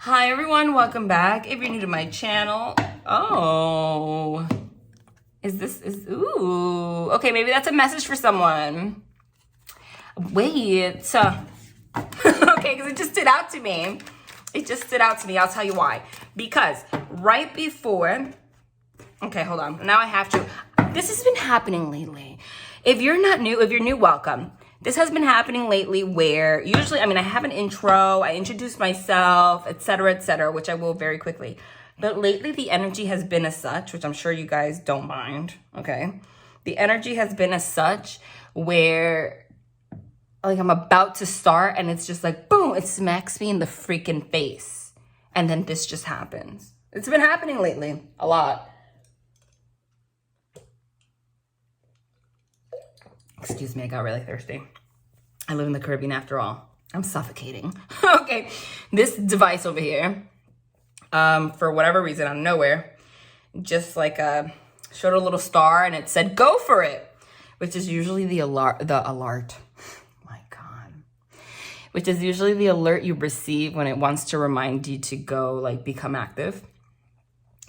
Hi everyone, welcome back. If you're new to my channel, ooh, okay, maybe that's a message for someone. Wait, okay, because it just stood out to me. I'll tell you why. Because right before, okay, hold on. Now I have to, this has been happening lately. If you're new, welcome. This has been happening lately where usually, I have an intro, I introduce myself, etc., which I will very quickly. But lately the energy has been as such, which I'm sure you guys don't mind, okay? The energy has been as such where like I'm about to start and it's just like, boom, it smacks me in the freaking face. And then this just happens. It's been happening lately a lot. Excuse me, I got really thirsty. I live in the Caribbean after all. I'm suffocating. Okay, this device over here, for whatever reason, out of nowhere, just like showed a little star and it said, go for it, which is usually the alert. My God. Which is usually the alert you receive when it wants to remind you to go, like, become active.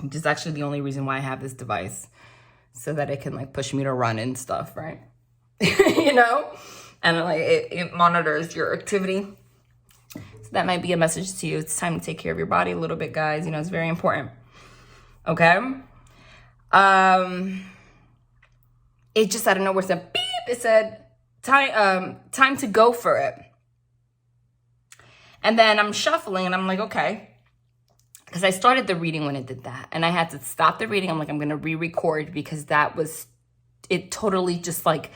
Which is actually the only reason why I have this device, so that it can, like, push me to run and stuff, right? You know, and like it monitors your activity. So that might be a message to you. It's time to take care of your body a little bit, guys. You know, it's very important. Okay. It just out of nowhere said beep. It said time to go for it. And then I'm shuffling and I'm like, okay, because I started the reading when it did that, and I had to stop the reading. I'm like, I'm gonna re-record because it totally just like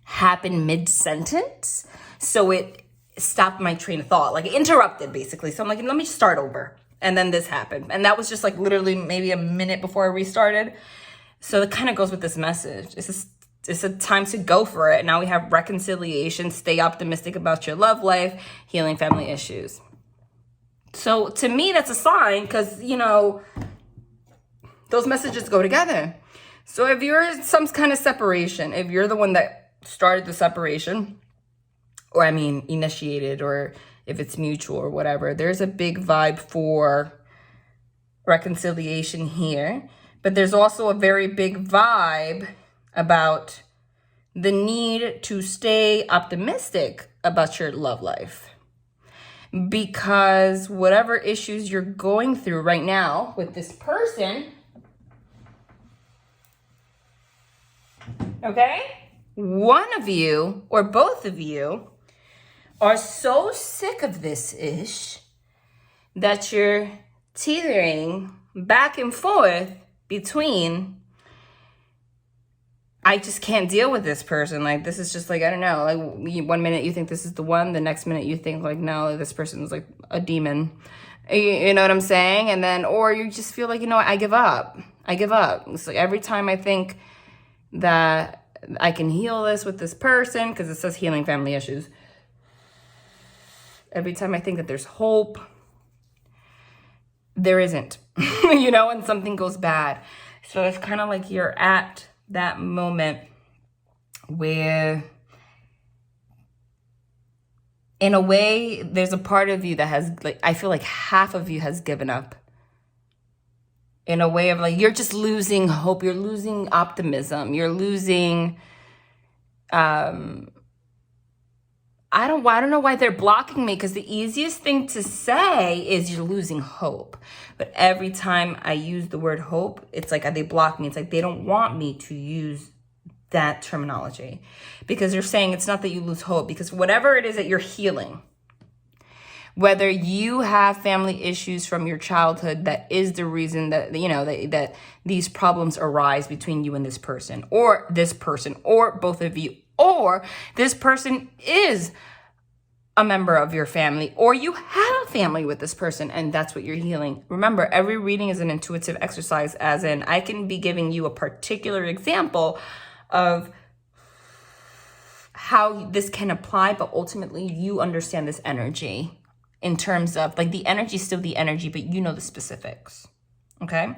happened mid-sentence. So it stopped my train of thought, like it interrupted basically. So I'm like, let me start over. And then this happened. And that was just like literally maybe a minute before I restarted. So it kind of goes with this message. It's a time to go for it. Now we have reconciliation, stay optimistic about your love life, healing family issues. So to me, that's a sign because, you know, those messages go together. So if you're some kind of separation, if you're the one that started the separation, or initiated, or if it's mutual or whatever, there's a big vibe for reconciliation here. But there's also a very big vibe about the need to stay optimistic about your love life. Because whatever issues you're going through right now with this person, okay, one of you or both of you are so sick of this ish that you're teetering back and forth between, I just can't deal with this person. Like, this is just like, I don't know, like 1 minute you think this is the one, the next minute you think like, no, this person is like a demon. You know what I'm saying? And then, or you just feel like, you know what, I give up. It's like every time I think that I can heal this with this person, because it says healing family issues. Every time I think that there's hope, there isn't, you know, and something goes bad. So it's kind of like you're at that moment where, in a way, there's a part of you that has, like, I feel like half of you has given up. In a way of like, you're just losing hope. You're losing optimism. You're losing, I don't know why they're blocking me, because the easiest thing to say is you're losing hope. But every time I use the word hope, it's like they block me. It's like they don't want me to use that terminology, because they're saying it's not that you lose hope, because whatever it is that you're healing, whether you have family issues from your childhood, that is the reason that, you know, that these problems arise between you and this person, or both of you, or this person is a member of your family, or you have a family with this person, and that's what you're healing. Remember, every reading is an intuitive exercise, as in I can be giving you a particular example of how this can apply, but ultimately you understand this energy. In terms of, like, the energy is still the energy, but you know the specifics, okay?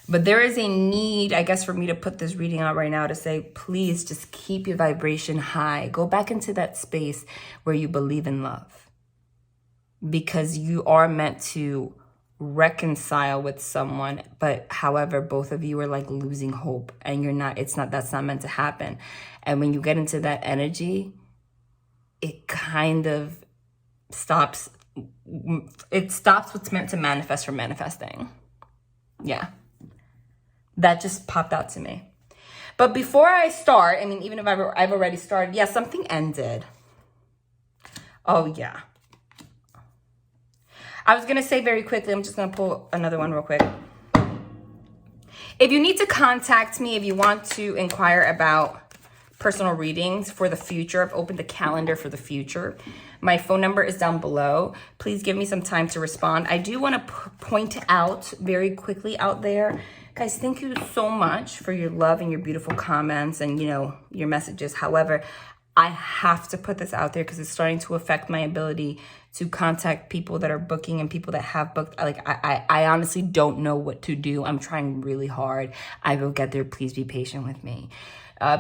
But there is a need, I guess, for me to put this reading out right now to say, please just keep your vibration high. Go back into that space where you believe in love. because you are meant to reconcile with someone, but however, both of you are like losing hope, and that's not meant to happen. And when you get into that energy, it kind of stops what's meant to manifest from manifesting. Yeah. That just popped out to me. But before I start, I mean, even if I've already started, yeah, something ended. Oh, yeah. I was going to say very quickly, I'm just going to pull another one real quick. If you need to contact me, if you want to inquire about personal readings for the future, I've opened a calendar for the future. My phone number is down below. Please give me some time to respond. I do want to point out very quickly out there, guys, thank you so much for your love and your beautiful comments and, you know, your messages. However, I have to put this out there because it's starting to affect my ability to contact people that are booking and people that have booked. Like, I honestly don't know what to do. I'm trying really hard. I will get there. Please be patient with me.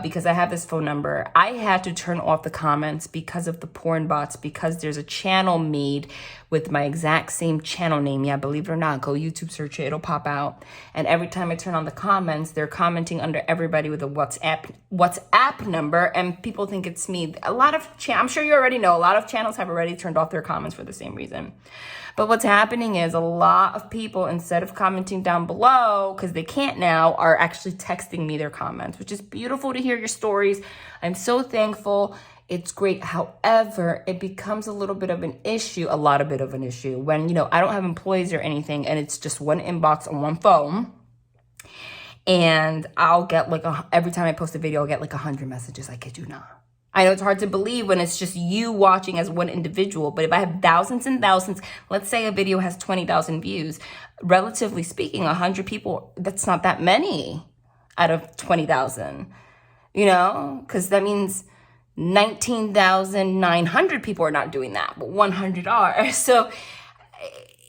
Because I have this phone number. I had to turn off the comments because of the porn bots, because there's a channel made with my exact same channel name. Yeah, believe it or not, go YouTube search it, it'll pop out. And every time I turn on the comments, they're commenting under everybody with a WhatsApp number, and people think it's me. I'm sure you already know, a lot of channels have already turned off their comments for the same reason. But what's happening is a lot of people, instead of commenting down below, because they can't now, are actually texting me their comments, which is beautiful to hear your stories. I'm so thankful. It's great. However, it becomes a lot of an issue when, you know, I don't have employees or anything, and it's just one inbox on one phone. And I'll get like, every time I post a video, I'll get like 100 messages. I kid you not. I know it's hard to believe when it's just you watching as one individual, but if I have thousands and thousands, let's say a video has 20,000 views, relatively speaking, 100 people, that's not that many out of 20,000, you know, because that means 19,900 people are not doing that, but 100 are. So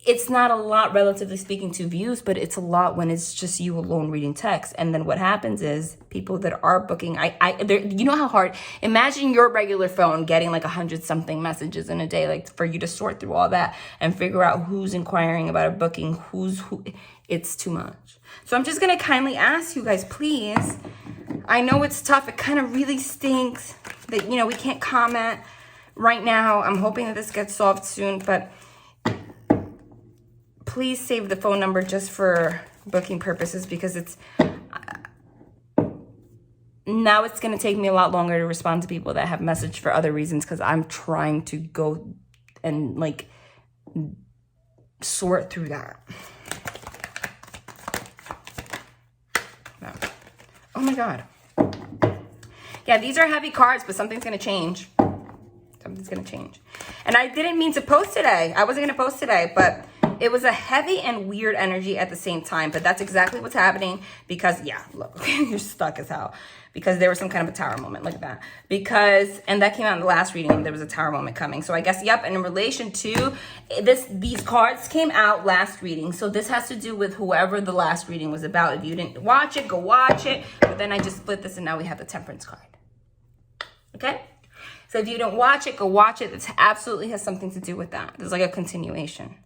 it's not a lot, relatively speaking, to views, but it's a lot when it's just you alone reading text. And then what happens is people that are booking, you know how hard, imagine your regular phone getting like 100-something messages in a day, like for you to sort through all that and figure out who's inquiring about a booking, who, it's too much. So I'm just going to kindly ask you guys, please, I know it's tough. It kind of really stinks that, you know, we can't comment right now. I'm hoping that this gets solved soon, but please save the phone number just for booking purposes, because now it's going to take me a lot longer to respond to people that have messaged for other reasons, because I'm trying to go and like sort through that. No. Oh my God. Yeah, these are heavy cards, but something's going to change. Something's going to change. And I didn't mean to post today. I wasn't going to post today, but it was a heavy and weird energy at the same time. But that's exactly what's happening because, yeah, look, you're stuck as hell. Because there was some kind of a tower moment. Look at that. And that came out in the last reading. There was a tower moment coming. So I guess, yep, and in relation to this, these cards came out last reading. So this has to do with whoever the last reading was about. If you didn't watch it, go watch it. But then I just split this and now we have the Temperance card. Okay? So if you don't watch it, go watch it. This absolutely has something to do with that. There's like a continuation.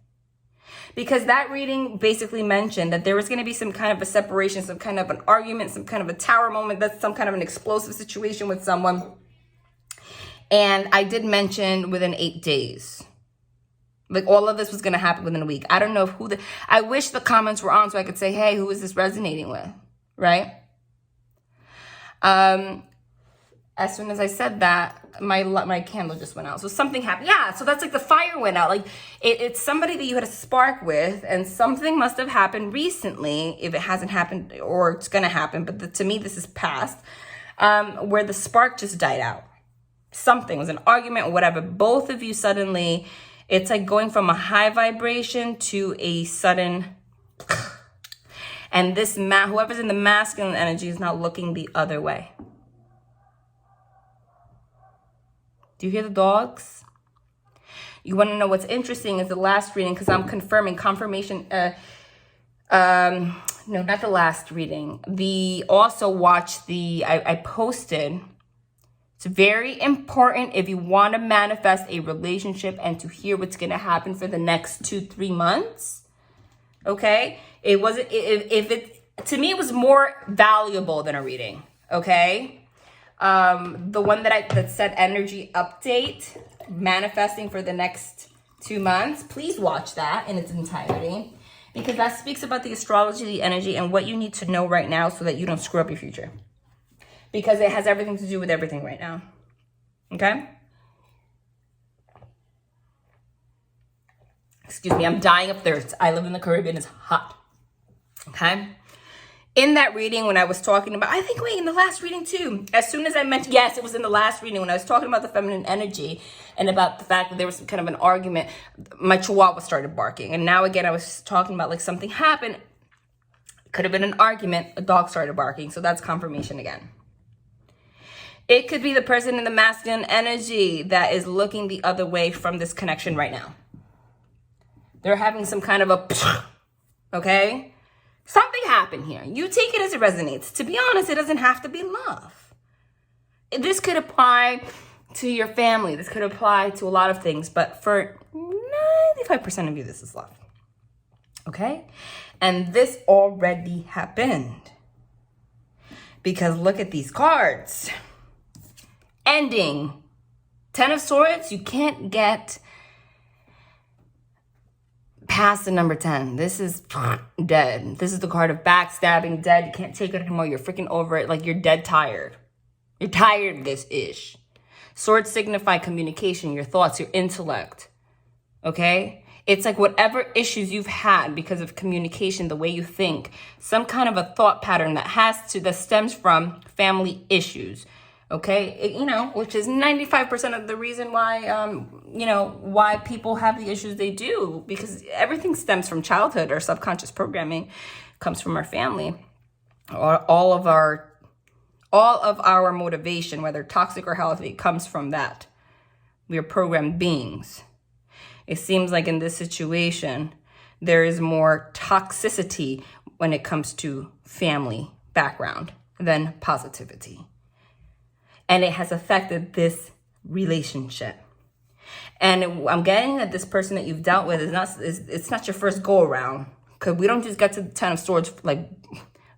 Because that reading basically mentioned that there was going to be some kind of a separation, some kind of an argument, some kind of a tower moment, that's some kind of an explosive situation with someone. And I did mention within 8 days. Like all of this was going to happen within a week. I don't know I wish the comments were on so I could say, hey, who is this resonating with? Right? As soon as I said that, my candle just went out. So something happened. Yeah, so that's like the fire went out. Like it's somebody that you had a spark with, and something must have happened recently, if it hasn't happened or it's going to happen. But to me, this is past, where the spark just died out. Something was an argument or whatever. Both of you suddenly, it's like going from a high vibration to a sudden, and this whoever's in the masculine energy is now looking the other way. Do you hear the dogs? You want to know what's interesting is the last reading, because I'm confirmation. No, not the last reading. Also watch I posted It's very important if you want to manifest a relationship and to hear what's going to happen for the next 2-3 months. Okay? It wasn't, if it, to me, it was more valuable than a reading. Okay? The one that said energy update, manifesting for the next 2 months, please watch that in its entirety, because that speaks about the astrology, the energy, and what you need to know right now so that you don't screw up your future. Because it has everything to do with everything right now. Okay? Excuse me, I'm dying of thirst. I live in the Caribbean, it's hot. Okay? In that reading, when I was talking about, in the last reading too, as soon as I mentioned, yes, it was in the last reading when I was talking about the feminine energy and about the fact that there was some kind of an argument, my chihuahua started barking. And now again, I was talking about like something happened. Could have been an argument, a dog started barking. So that's confirmation again. It could be the person in the masculine energy that is looking the other way from this connection right now. They're having some kind of a, okay? Something happened here. You take it as it resonates. To be honest, it doesn't have to be love. This could apply to your family. This could apply to a lot of things. But for 95% of you, this is love. Okay? And this already happened. Because look at these cards. Ending. 10 of Swords, you can't get past the number 10. This is dead. This is the card of backstabbing, dead. You can't take it anymore. You're freaking over it. Like you're dead tired. You're tired of this ish. Swords signify communication, your thoughts, your intellect. Okay? It's like whatever issues you've had because of communication, the way you think, some kind of a thought pattern that stems from family issues. Okay, which is 95% of the reason why, why people have the issues they do, because everything stems from childhood. Our subconscious programming comes from our family. Or all of our motivation, whether toxic or healthy, comes from that. We are programmed beings. It seems like in this situation, there is more toxicity when it comes to family background than positivity. And it has affected this relationship. And I'm getting that this person that you've dealt with it's not your first go around. Because we don't just get to the 10 of Swords, like,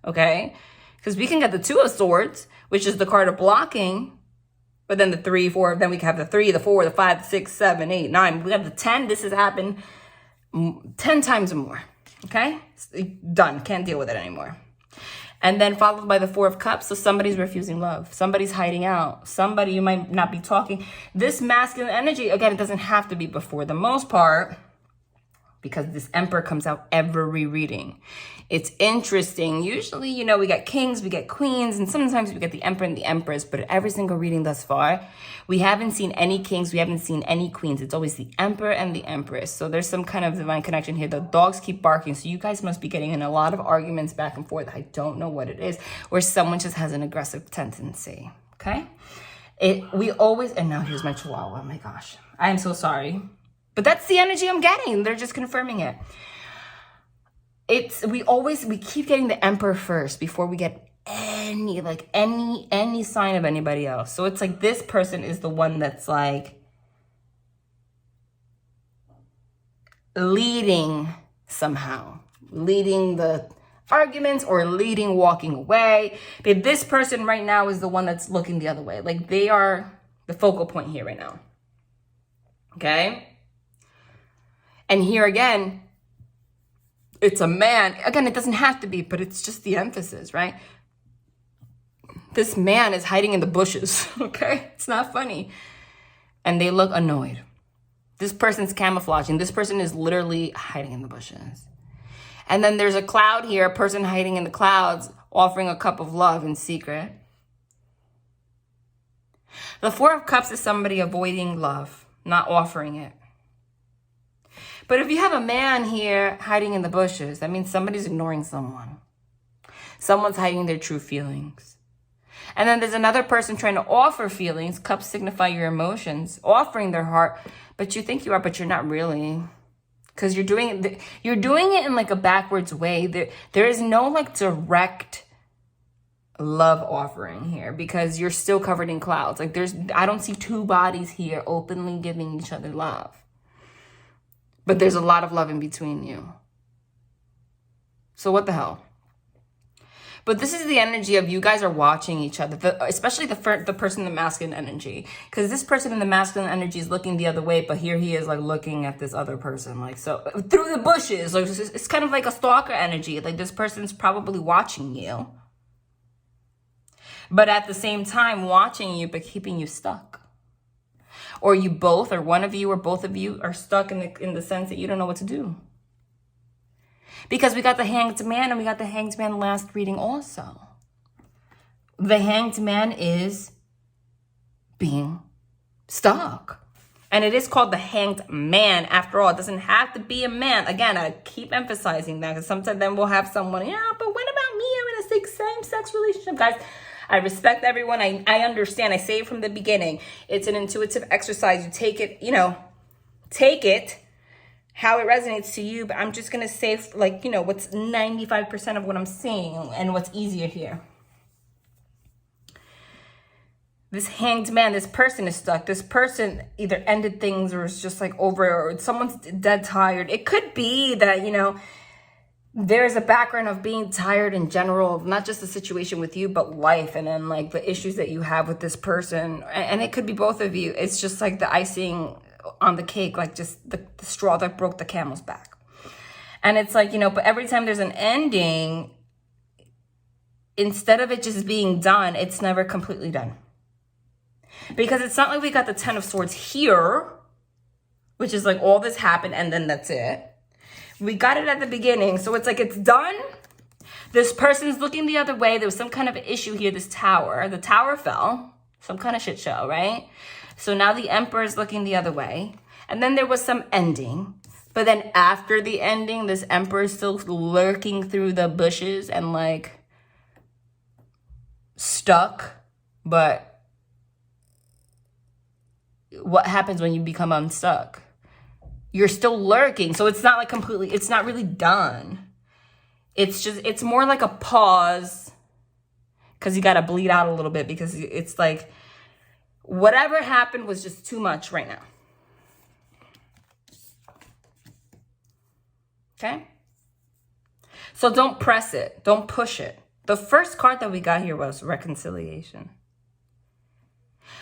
okay? Because we can get the 2 of Swords, which is the card of blocking. But then the 3, 4, then we can have the 3, the 4, the 5, the 6, 7, 8, 9. We have the 10. This has happened 10 times or more. Okay? Done. Can't deal with it anymore. And then followed by the 4 of Cups. So somebody's refusing love. Somebody's hiding out. Somebody you might not be talking. This masculine energy, again, it doesn't have to be, but for the most part, because this Emperor comes out every reading. It's interesting. Usually, we get kings, we get queens, and sometimes we get the Emperor and the Empress, but every single reading thus far, we haven't seen any kings, we haven't seen any queens. It's always the Emperor and the Empress. So there's some kind of divine connection here. The dogs keep barking, so you guys must be getting in a lot of arguments back and forth. I don't know what it is, where someone just has an aggressive tendency, okay? And now here's my chihuahua. Oh my gosh. I am so sorry. But that's the energy I'm getting. They're just confirming it. We keep getting the Emperor first before we get any sign of anybody else. So it's like this person is the one that's like leading somehow, leading the arguments or leading walking away. But this person right now is the one that's looking the other way. Like they are the focal point here right now. Okay? And here again, it's a man. Again, it doesn't have to be, but it's just the emphasis, right? This man is hiding in the bushes, okay? It's not funny. And they look annoyed. This person's camouflaging. This person is literally hiding in the bushes. And then there's a cloud here, a person hiding in the clouds, offering a cup of love in secret. The 4 of Cups is somebody avoiding love, not offering it. But if you have a man here hiding in the bushes, that means somebody's ignoring someone. Someone's hiding their true feelings. And then there's another person trying to offer feelings. Cups signify your emotions, offering their heart. But you think you are, but you're not really. Because you're doing it in like a backwards way. There is no like direct love offering here, because you're still covered in clouds. Like I don't see two bodies here openly giving each other love. But there's a lot of love in between you. So what the hell? But this is the energy of you guys are watching each other, especially the person in the masculine energy. Because this person in the masculine energy is looking the other way, but here he is like looking at this other person. Like, so through the bushes, like it's kind of like a stalker energy. Like this person's probably watching you. But at the same time watching you, but keeping you stuck. Or you both, or one of you, or both of you are stuck in the sense that you don't know what to do. Because we got the Hanged Man, and we got the Hanged Man last reading also. The Hanged Man is being stuck. And it is called the Hanged Man. After all, it doesn't have to be a man. Again, I keep emphasizing that, because sometimes then we'll have someone, yeah, but what about me? I'm in a same-sex relationship. Guys, I respect everyone. I understand. I say it from the beginning. It's an intuitive exercise. You take it, take it how it resonates to you. But I'm just going to say, like, what's 95% of what I'm saying and what's easier here. This Hanged Man, this person is stuck. This person either ended things or is just like over, or someone's dead tired. It could be that, there's a background of being tired in general, not just the situation with you, but life. And then like the issues that you have with this person. And it could be both of you. It's just like the icing on the cake, like just the straw that broke the camel's back. And it's like, but every time there's an ending, instead of it just being done, it's never completely done. Because it's not like we got the 10 of Swords here, which is like all this happened and then that's it. We got it at the beginning. So it's like it's done. This person's looking the other way. There was some kind of issue here, this tower. The tower fell. Some kind of shit show, right? So now the Emperor is looking the other way. And then there was some ending. But then after the ending, this Emperor is still lurking through the bushes and like stuck. But what happens when you become unstuck? You're still lurking. So it's not like completely, it's not really done. It's more like a pause, because you got to bleed out a little bit, because it's like whatever happened was just too much right now. Okay? So don't press it. Don't push it. The first card that we got here was reconciliation.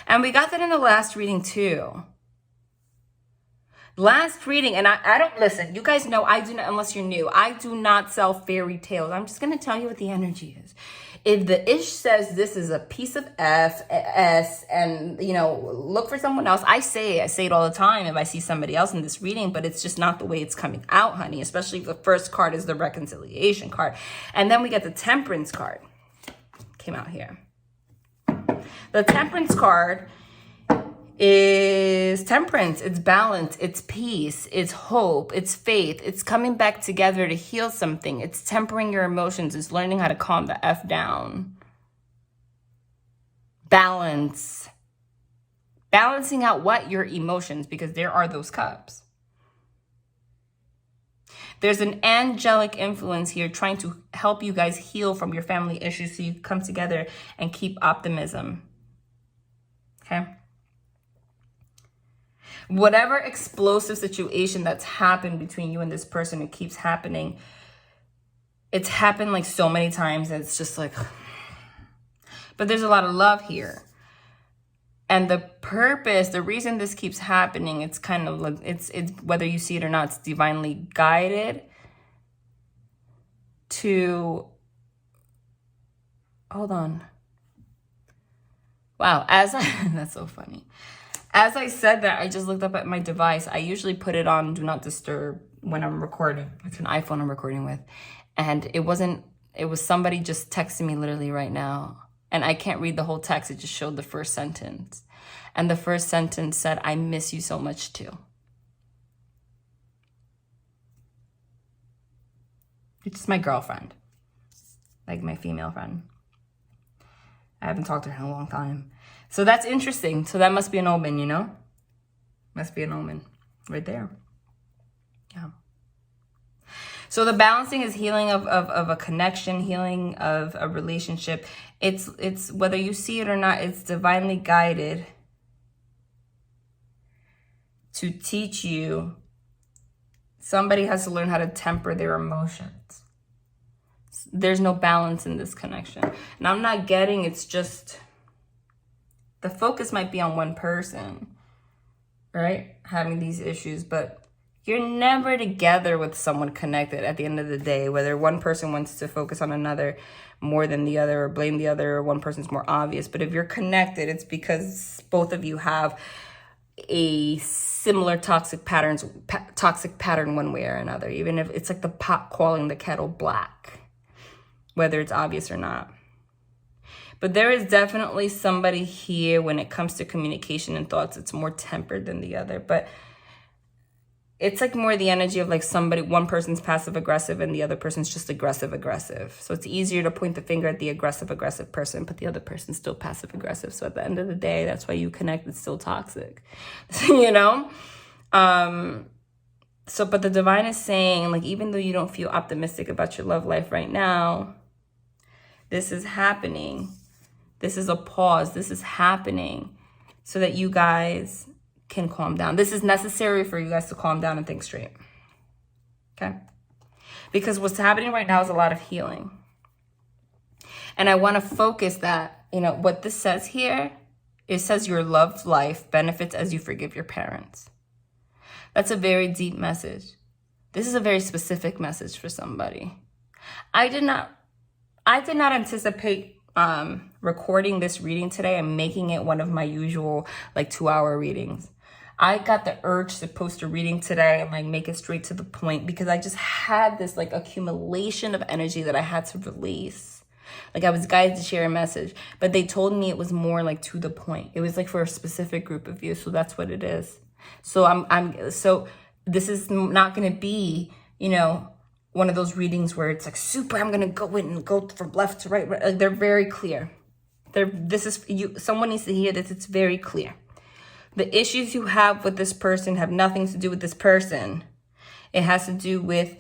And we got that in the last reading too. Last reading, and I don't, listen, you guys know I do not, unless you're new, I do not sell fairy tales. I'm just going to tell you what the energy is. If the ish says this is a piece of S and, look for someone else, I say it all the time if I see somebody else in this reading, but it's just not the way it's coming out, honey, especially if the first card is the reconciliation card. And then we get the Temperance card. Came out here. The Temperance card is temperance, it's balance, it's peace, it's hope, it's faith, it's coming back together to heal something, it's tempering your emotions, it's learning how to calm the F down. Balance. Balancing out what? Your emotions, because there are those cups. There's an angelic influence here trying to help you guys heal from your family issues so you come together and keep optimism. Okay? Whatever explosive situation that's happened between you and this person, it keeps happening. It's happened like so many times and it's just like, but there's a lot of love here. And the purpose, the reason this keeps happening, it's kind of like, it's whether you see it or not, it's divinely guided to, hold on. Wow, that's so funny. As I said that, I just looked up at my device. I usually put it on Do Not Disturb when I'm recording. It's an iPhone I'm recording with. And it was somebody just texting me literally right now. And I can't read the whole text. It just showed the first sentence. And the first sentence said, I miss you so much too. It's just my girlfriend. Like my female friend. I haven't talked to her in a long time. So that's interesting. So that must be an omen, Must be an omen right there. Yeah. So the balancing is healing of a connection, healing of a relationship. It's whether you see it or not, it's divinely guided to teach you. Somebody has to learn how to temper their emotions. There's no balance in this connection. And I'm not getting, it's just, the focus might be on one person, right? Having these issues, but you're never together with someone connected at the end of the day, whether one person wants to focus on another more than the other or blame the other, or one person's more obvious. But if you're connected, it's because both of you have a similar toxic pattern one way or another, even if it's like the pot calling the kettle black, whether it's obvious or not. But there is definitely somebody here when it comes to communication and thoughts, it's more tempered than the other. But it's like more the energy of like one person's passive aggressive and the other person's just aggressive. So it's easier to point the finger at the aggressive person, but the other person's still passive aggressive. So at the end of the day, that's why you connect, it's still toxic, you know? But the divine is saying, like, even though you don't feel optimistic about your love life right now, this is happening. This is a pause. This is happening so that you guys can calm down. This is necessary for you guys to calm down and think straight. Okay? Because what's happening right now is a lot of healing. And I want to focus that, what this says here, it says your loved life benefits as you forgive your parents. That's a very deep message. This is a very specific message for somebody. I did not anticipate recording this reading today and making it one of my usual 2-hour readings. I got the urge to post a reading today and make it straight to the point because I just had this accumulation of energy that I had to release. I was guided to share a message, but they told me it was more to the point. It was for a specific group of you, so that's what it is. So so this is not going to be, one of those readings where it's super, I'm going to go in and go from left to right. They're very clear. Someone needs to hear this. It's very clear. The issues you have with this person have nothing to do with this person. It has to do with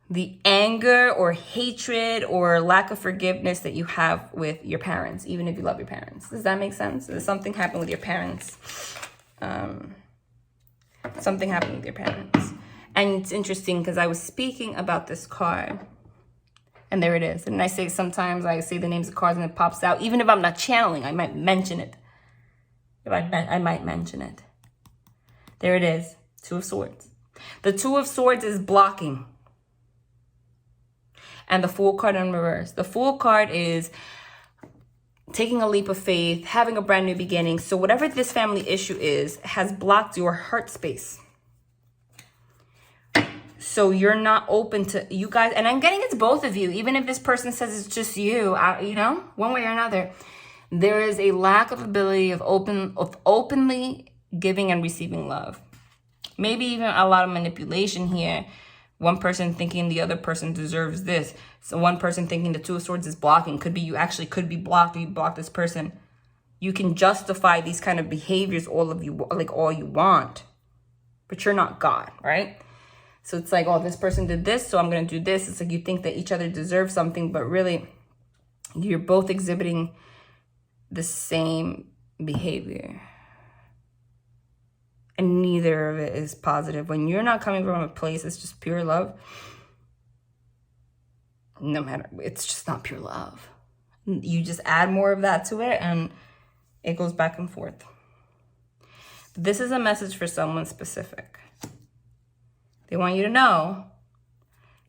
the anger or hatred or lack of forgiveness that you have with your parents, even if you love your parents. Does that make sense? Does something happen with your parents? Something happened with your parents. And it's interesting because I was speaking about this card. And there it is. And sometimes I say the names of cards and it pops out. Even if I'm not channeling, I might mention it. I might mention it. There it is. Two of Swords. The Two of Swords is blocking. And the Fool card in reverse. The Fool card is taking a leap of faith, having a brand new beginning. So whatever this family issue is, has blocked your heart space. So you're not open to you guys. And I'm getting it's both of you. Even if this person says it's just you, one way or another. There is a lack of ability of openly giving and receiving love. Maybe even a lot of manipulation here. One person thinking the other person deserves this. So one person thinking the Two of Swords is blocking. Could be you actually could be blocked. You block this person. You can justify these kind of behaviors, all you want. But you're not God, right? So it's this person did this, so I'm going to do this. It's you think that each other deserves something, but really you're both exhibiting the same behavior. And neither of it is positive. When you're not coming from a place that's just pure love, it's just not pure love. You just add more of that to it and it goes back and forth. This is a message for someone specific. They want you to know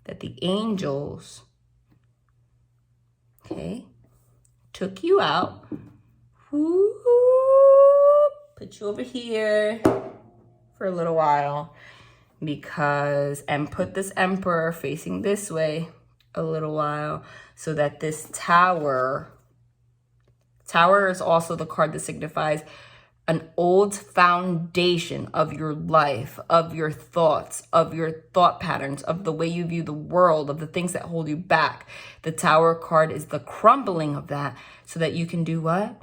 that the angels, took you out, put you over here for a little while and put this Emperor facing this way a little while so that this Tower is also the card that signifies an old foundation of your life, of your thoughts, of your thought patterns, of the way you view the world, of the things that hold you back. The Tower card is the crumbling of that so that you can do what?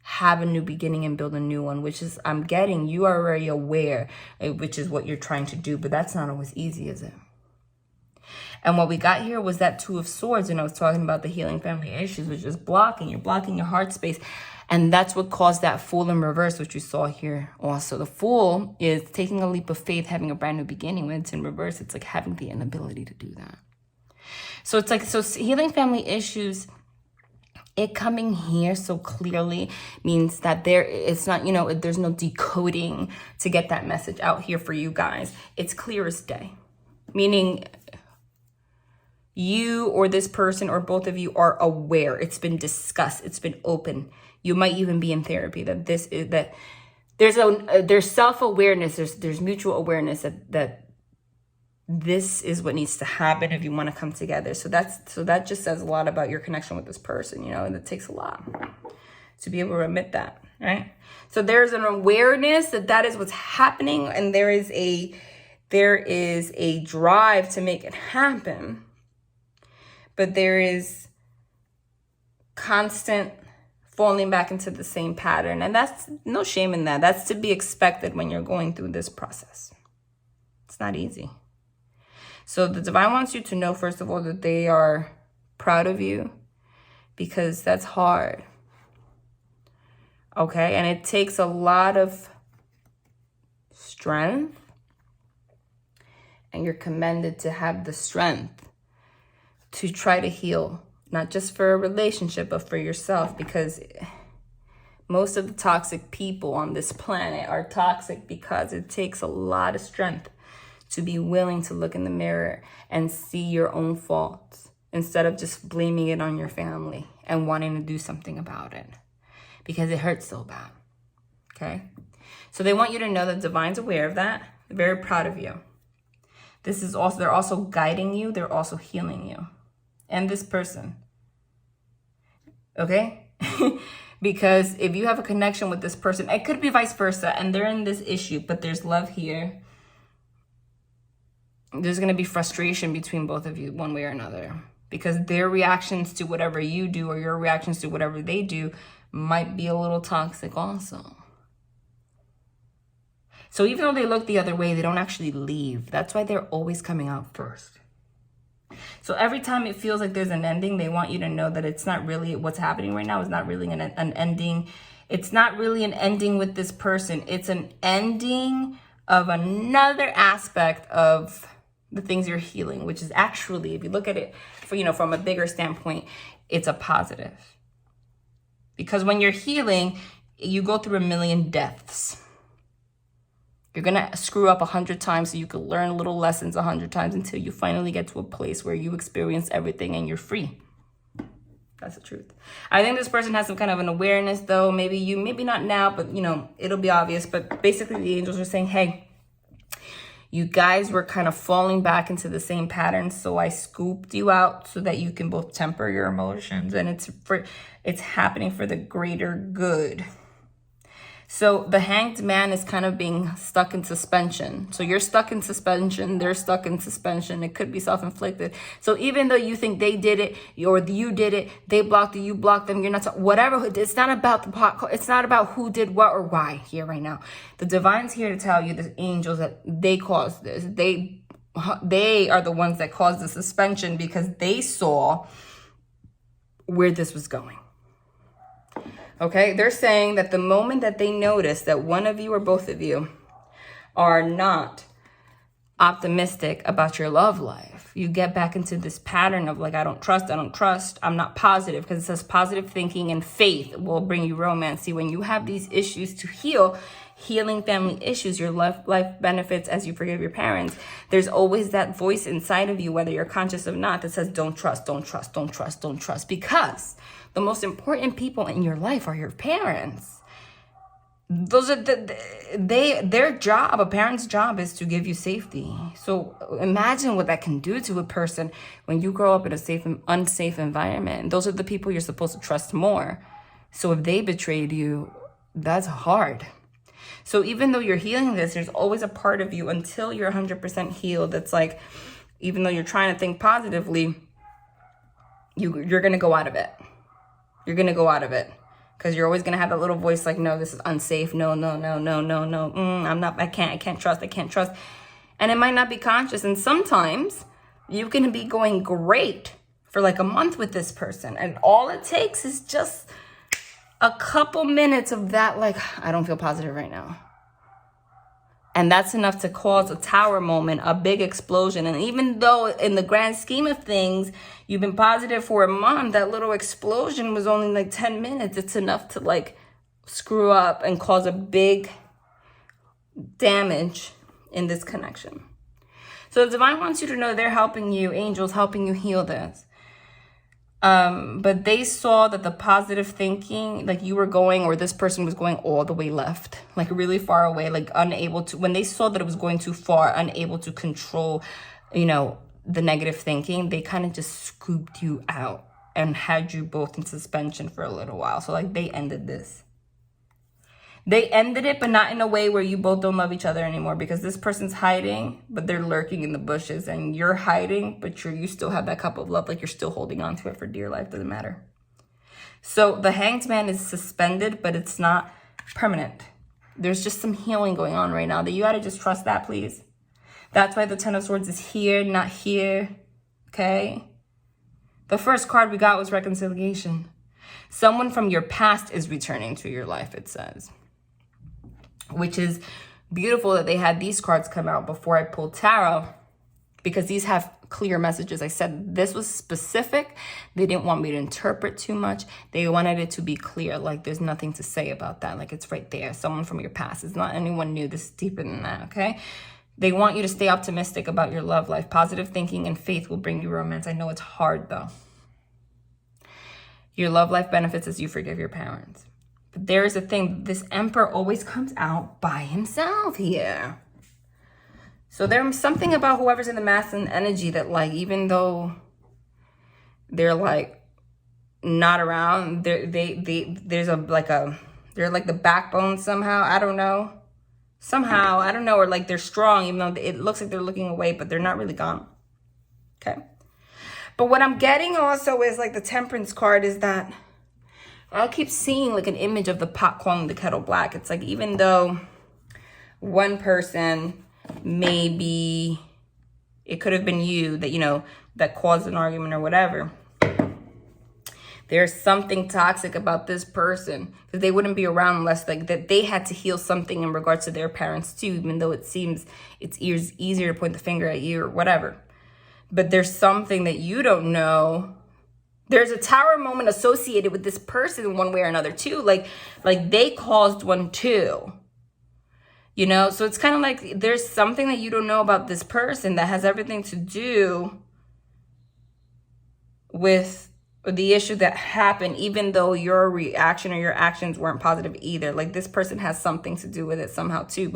Have a new beginning and build a new one, which is, I'm getting, you are already aware, which is what you're trying to do, but that's not always easy, is it? And what we got here was that Two of Swords, and I was talking about the healing family issues, which is blocking. You're blocking your heart space. And that's what caused that Fool in reverse, which you saw here also. The Fool is taking a leap of faith, having a brand new beginning. When it's in reverse, it's like having the inability to do that. So it's like, so healing family issues, it coming here so clearly means that it's not, you know, there's no decoding to get that message out here for you guys. It's clear as day. Meaning you or this person or both of you are aware. It's been discussed. It's been open. You might even be in therapy that there's self-awareness. There's mutual awareness that this is what needs to happen if you want to come together. So that just says a lot about your connection with this person, you know, and it takes a lot to be able to admit that, right? So there's an awareness that is what's happening, and there is a drive to make it happen, but there is constant falling back into the same pattern, and that's no shame in that. That's to be expected when you're going through this process. It's not easy. So the divine wants you to know, first of all, that they are proud of you, because that's hard. Okay? And it takes a lot of strength, and you're commended to have the strength to try to heal, not just for a relationship, but for yourself, because most of the toxic people on this planet are toxic because it takes a lot of strength to be willing to look in the mirror and see your own faults instead of just blaming it on your family and wanting to do something about it because it hurts so bad. Okay? So they want you to know that Divine's aware of that. They're very proud of you. They're also guiding you. They're also healing you. And this person. Okay? Because if you have a connection with this person, it could be vice versa, and they're in this issue, but there's love here. There's going to be frustration between both of you one way or another, because their reactions to whatever you do or your reactions to whatever they do might be a little toxic also. So even though they look the other way, they don't actually leave. That's why they're always coming out first. So every time it feels like there's an ending, they want you to know that it's not really what's happening right now. It's not really an ending. It's not really an ending with this person. It's an ending of another aspect of the things you're healing, which is actually, if you look at it from a bigger standpoint, it's a positive. Because when you're healing, you go through 1,000,000 deaths. You're going to screw up 100 times so you can learn little lessons 100 times until you finally get to a place where you experience everything and you're free. That's the truth. I think this person has some kind of an awareness, though. Maybe not now, but, it'll be obvious. But basically, the angels are saying, hey, you guys were kind of falling back into the same pattern, so I scooped you out so that you can both temper your emotions, and it's happening for the greater good. So the Hanged Man is kind of being stuck in suspension. So you're stuck in suspension, they're stuck in suspension. It could be self-inflicted. So even though you think they did it or you did it, they blocked it, you blocked them, you're not, whatever. It's not about it's not about who did what or why here right now. The Divine's here to tell you, the angels, that they caused this. They are the ones that caused the suspension because they saw where this was going. Okay, they're saying that the moment that they notice that one of you or both of you are not optimistic about your love life, you get back into this pattern of like, I don't trust, I'm not positive, because it says positive thinking and faith will bring you romance. See, when you have these issues to heal, healing family issues, your life benefits as you forgive your parents, there's always that voice inside of you, whether you're conscious or not, that says, don't trust, because the most important people in your life are your parents. Those are their job. A parent's job is to give you safety. So imagine what that can do to a person when you grow up in a safe and unsafe environment. Those are the people you're supposed to trust more. So if they betrayed you, that's hard. So even though you're healing this, there's always a part of you until you're 100% healed. That's like, even though you're trying to think positively, you're going to go out of it. You're going to go out of it because you're always going to have that little voice like, no, this is unsafe. No. I can't trust. And it might not be conscious. And sometimes You can be going great for like a month with this person. And all it takes is just a couple minutes of that, like, I don't feel positive right now. And that's enough to cause a tower moment, a big explosion. And even though in the grand scheme of things, you've been positive for a month, that little explosion was only like 10 minutes. It's enough to like screw up and cause a big damage in this connection. So the divine wants you to know they're helping you, angels helping you heal this. But they saw that the positive thinking, like you were going, or this person was going all the way left, like really far away, like unable to, when they saw that it was going too far, unable to control, you know, the negative thinking, they kind of just scooped you out and had you both in suspension for a little while. So like they ended this. They ended it, but not in a way where you both don't love each other anymore, because this person's hiding, but they're lurking in the bushes, and you're hiding, but you still have that cup of love, like you're still holding on to it for dear life. Doesn't matter. So the Hanged Man is suspended, but it's not permanent. There's just some healing going on right now that you got to just trust that, please. That's why the Ten of Swords is here, not here. Okay? The first card we got was reconciliation. Someone from your past is returning to your life, it says. Which is beautiful that they had these cards come out before I pulled tarot, because these have clear messages. I said this was specific. They didn't want me to interpret too much. They wanted it to be clear, like there's nothing to say about that, like it's right there. Someone from your past. It's not anyone new. This is deeper than that, okay? They want you to stay optimistic about your love life. Positive thinking and faith will bring you romance. I know it's hard though. Your love life benefits as you forgive your parents. There is a thing, this Emperor always comes out by himself here. So there's something about whoever's in the masculine energy that, like, even though they're like not around, they're like the backbone somehow. I don't know. Somehow, I don't know, or like they're strong, even though it looks like they're looking away, but they're not really gone. Okay. But what I'm getting also is like the Temperance card is that I'll keep seeing like an image of the pot calling the kettle black. It's like, even though one person, maybe it could have been you that, you know, that caused an argument or whatever. There's something toxic about this person, because they wouldn't be around unless like that they had to heal something in regards to their parents too, even though it seems it's easier to point the finger at you or whatever. But there's something that you don't know. There's a tower moment associated with this person one way or another too. Like they caused one too. You know, so it's kind of like there's something that you don't know about this person that has everything to do with the issue that happened, even though your reaction or your actions weren't positive either. Like this person has something to do with it somehow too.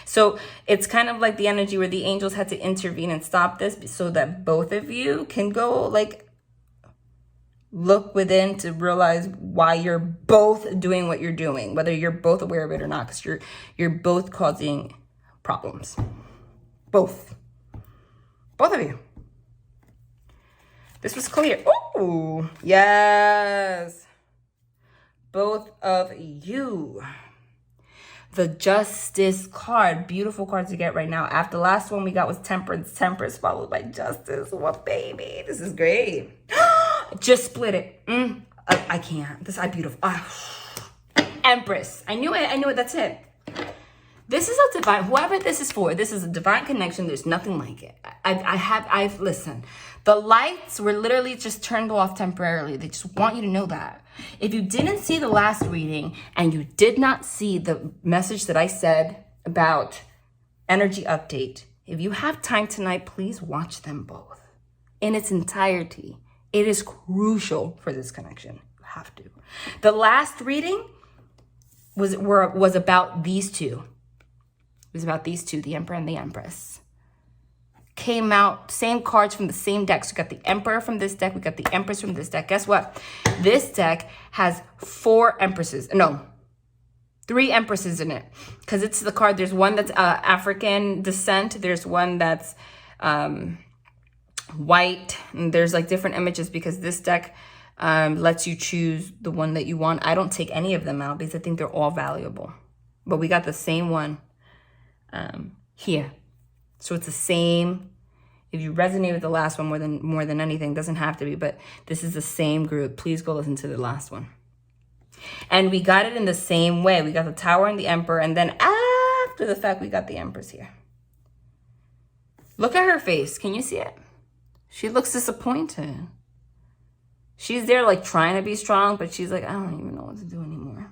So it's kind of like the energy where the angels had to intervene and stop this so that both of you can go like look within to realize why you're both doing what you're doing, whether you're both aware of it or not, because you're both causing problems. Both of you. This was clear. Oh, yes. Both of you. The Justice card. Beautiful card to get right now. After the last one we got was Temperance. Temperance followed by Justice. What, baby? This is great. Just split it. I can't. This is beautiful. Empress. I knew it. That's it. This is a divine, whoever this is for, this is a divine connection. There's nothing like it. Listen, the lights were literally just turned off temporarily. They just want you to know that. If you didn't see the last reading and you did not see the message that I said about energy update, if you have time tonight, please watch them both in its entirety. It is crucial for this connection. You have to. The last reading was about these two. It was about these two, the Emperor and the Empress. Came out, same cards from the same deck. So we got the Emperor from this deck. We got the Empress from this deck. Guess what? This deck has 3 Empresses in it. Because it's the card, there's one that's African descent. There's one that's white. And there's like different images because this deck lets you choose the one that you want. I don't take any of them out because I think they're all valuable. But we got the same one here. So it's the same If you resonate with the last one more than anything, doesn't have to be, but this is the same group. Please go listen to the last one. And we got it in the same way. We got the Tower and the Emperor, and then after the fact, we got the Empress here. Look at her face. Can you see it? She looks disappointed. She's there like trying to be strong, but she's like, I don't even know what to do anymore.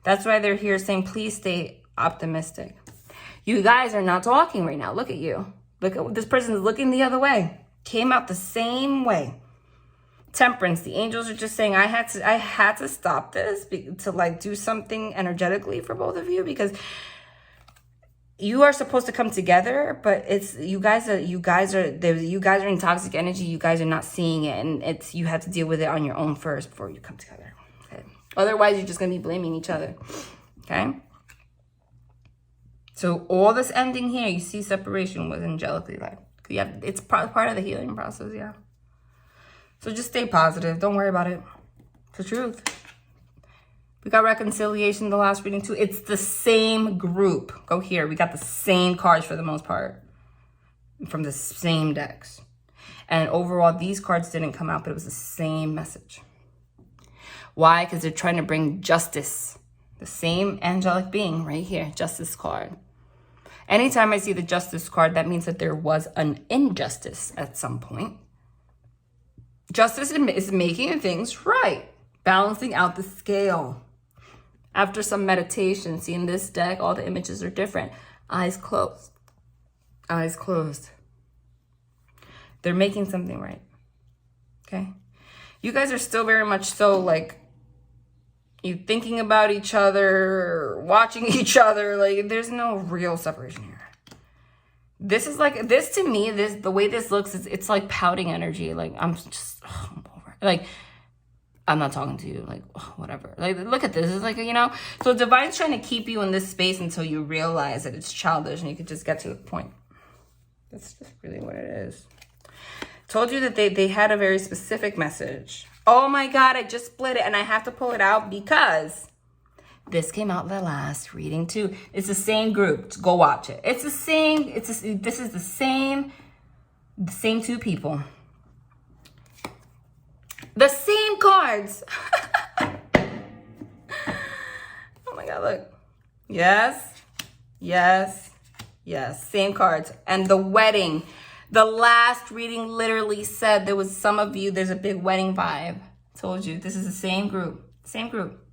That's why they're here saying, please stay optimistic. You guys are not talking right now. Look at you. Look at this person is looking the other way. Came out the same way. Temperance. The angels are just saying, I had to stop this to like do something energetically for both of you, because you are supposed to come together, but it's you guys are in toxic energy. You guys are not seeing it, and you have to deal with it on your own first before you come together. Okay. Otherwise, you're just gonna be blaming each other. Okay. So all this ending here, you see separation was angelically led. Yeah, it's part of the healing process. Yeah. So just stay positive. Don't worry about it. It's the truth. We got reconciliation in the last reading too. It's the same group. Go here. We got the same cards for the most part from the same decks. And overall, these cards didn't come out, but it was the same message. Why? Because they're trying to bring justice. The same angelic being right here, justice card. Anytime I see the justice card, that means that there was an injustice at some point. Justice is making things right, balancing out the scale. After some meditation, see in this deck, all the images are different. Eyes closed. Eyes closed. They're making something right. Okay? You guys are still very much so like, you thinking about each other, watching each other. Like, there's no real separation here. This is like, this to me, the way this looks, it's like pouting energy. Like, I'm over. Like, I'm not talking to you, like, whatever. Like, look at this. It's like, you know, so Divine's trying to keep you in this space until you realize that it's childish and you could just get to the point. That's just really what it is. Told you that they had a very specific message. Oh my God, I just split it and I have to pull it out because this came out in the last reading too. It's the same group. Go watch it. It's the same. This is the same two people. The same cards. Oh my God, look. Yes, yes, yes. Same cards. And the wedding. The last reading literally said there was some of you, there's a big wedding vibe. Told you, this is the same group. Same group.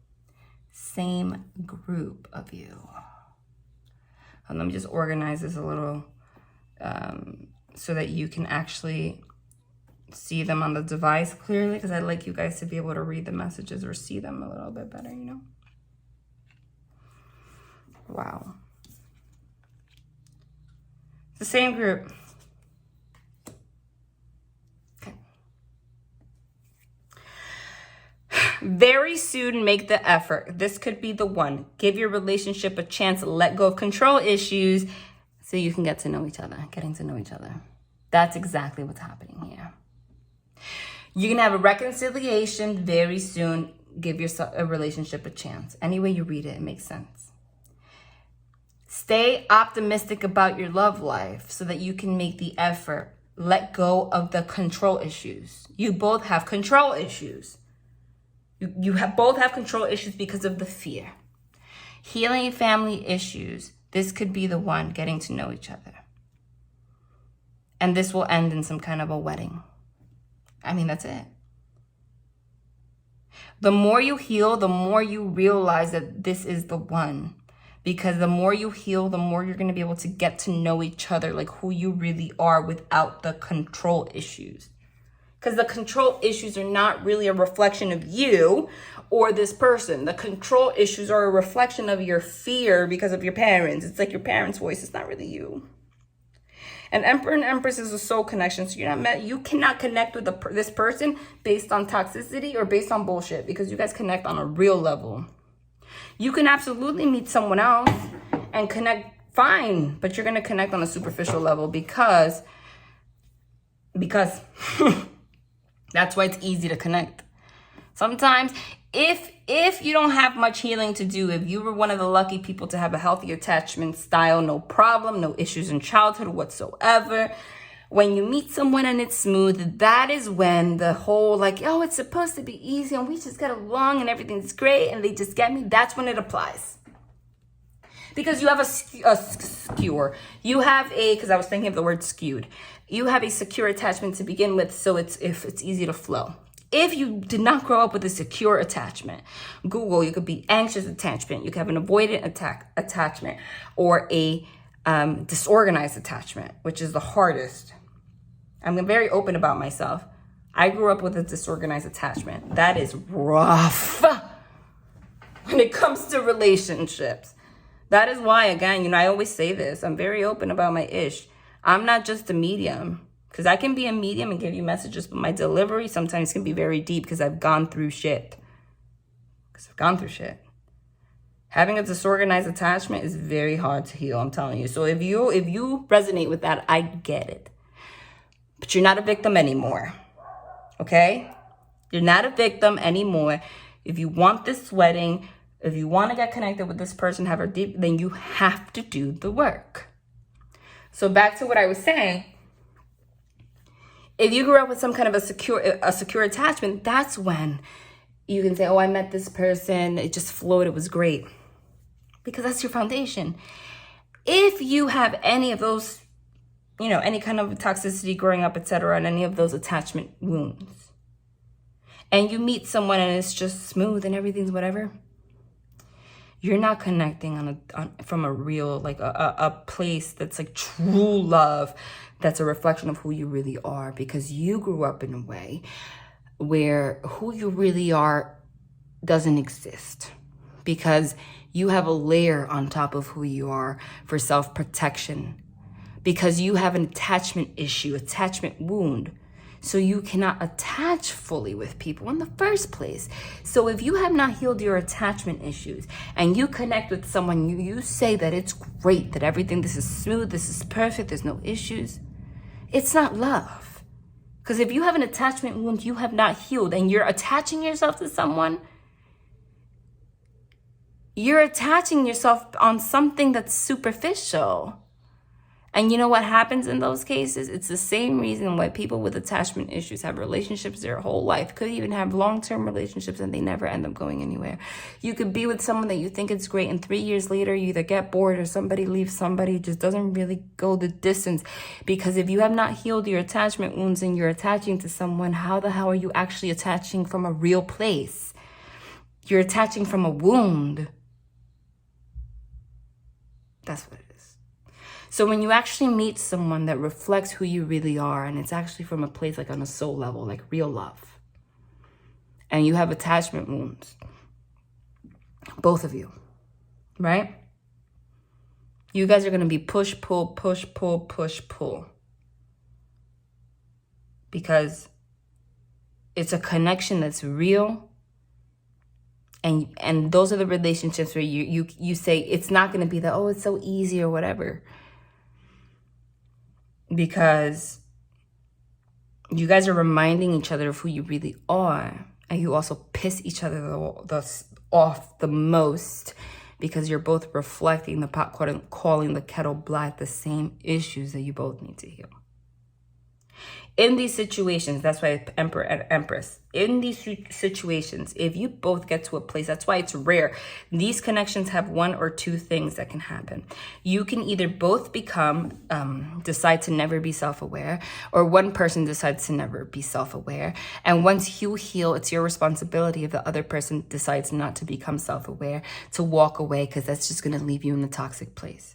Same group of you. And let me just organize this a little so that you can actually see them on the device clearly, because I'd like you guys to be able to read the messages or see them a little bit better, you know? Wow. It's the same group. Okay. Very soon, make the effort. This could be the one. Give your relationship a chance to let go of control issues so you can get to know each other, getting to know each other. That's exactly what's happening here. You can have a reconciliation very soon. Give yourself a relationship a chance. Any way you read it, it makes sense. Stay optimistic about your love life so that you can make the effort. Let go of the control issues. You both have control issues. You both have control issues because of the fear. Healing family issues. This could be the one, getting to know each other. And this will end in some kind of a wedding. I mean, that's it. The more you heal, the more you realize that this is the one. Because the more you heal, the more you're going to be able to get to know each other, like who you really are without the control issues. Because the control issues are not really a reflection of you or this person. The control issues are a reflection of your fear because of your parents. It's like your parents' voice. It's not really you. And Emperor and Empress is a soul connection. So you cannot connect with this person based on toxicity or based on bullshit, because you guys connect on a real level. You can absolutely meet someone else and connect fine, but you're going to connect on a superficial level because that's why it's easy to connect. Sometimes if you don't have much healing to do, if you were one of the lucky people to have a healthy attachment style, no problem, no issues in childhood whatsoever, When you meet someone and it's smooth, that is when the whole like, oh, it's supposed to be easy and we just get along and everything's great and they just get me, that's when it applies. Because you have a skewer. You have because I was thinking of the word skewed. You have a secure attachment to begin with, so it's easy to flow. If you did not grow up with a secure attachment, Google, you could be anxious attachment, you could have an avoidant attachment, or a disorganized attachment, which is the hardest. I'm very open about myself. I grew up with a disorganized attachment. That is rough when it comes to relationships. That is why, again, I always say this. I'm very open about my ish. I'm not just a medium, because I can be a medium and give you messages, but my delivery sometimes can be very deep because I've gone through shit. Having a disorganized attachment is very hard to heal, I'm telling you. So if you resonate with that, I get it. But you're not a victim anymore. Okay? You're not a victim anymore. If you want this wedding, if you want to get connected with this person, have her deep, then you have to do the work. So back to what I was saying. If you grew up with some kind of a secure attachment, that's when you can say, oh, I met this person, it just flowed, it was great. Because that's your foundation. If you have any of those, any kind of toxicity growing up, etc., and any of those attachment wounds, and you meet someone and it's just smooth and everything's whatever, you're not connecting from a real, like a place that's like true love, that's a reflection of who you really are, because you grew up in a way where who you really are doesn't exist, because you have a layer on top of who you are for self-protection, because you have an attachment issue, attachment wound. So you cannot attach fully with people in the first place. So if you have not healed your attachment issues and you connect with someone, you say that it's great, that everything, this is smooth, this is perfect, there's no issues. It's not love. Because if you have an attachment wound you have not healed and you're attaching yourself to someone, you're attaching yourself on something that's superficial. And you know what happens in those cases? It's the same reason why people with attachment issues have relationships their whole life. Could even have long-term relationships and they never end up going anywhere. You could be with someone that you think it's great, and 3 years later you either get bored or somebody leaves somebody. It just doesn't really go the distance. Because if you have not healed your attachment wounds and you're attaching to someone, how the hell are you actually attaching from a real place? You're attaching from a wound. That's what it is. So when you actually meet someone that reflects who you really are, and it's actually from a place like on a soul level, like real love, and you have attachment wounds, both of you, right? You guys are going to be push, pull, push, pull, push, pull. Because it's a connection that's real. And those are the relationships where you say it's not going to be that, oh, it's so easy or whatever. Because you guys are reminding each other of who you really are. And you also piss each other off the most, because you're both reflecting the pot calling the kettle black, the same issues that you both need to heal. In these situations, that's why Emperor and Empress, in these situations, if you both get to a place, that's why it's rare. These connections have one or two things that can happen. You can either both decide to never be self-aware, or one person decides to never be self-aware. And once you heal, it's your responsibility if the other person decides not to become self-aware, to walk away, because that's just going to leave you in a toxic place.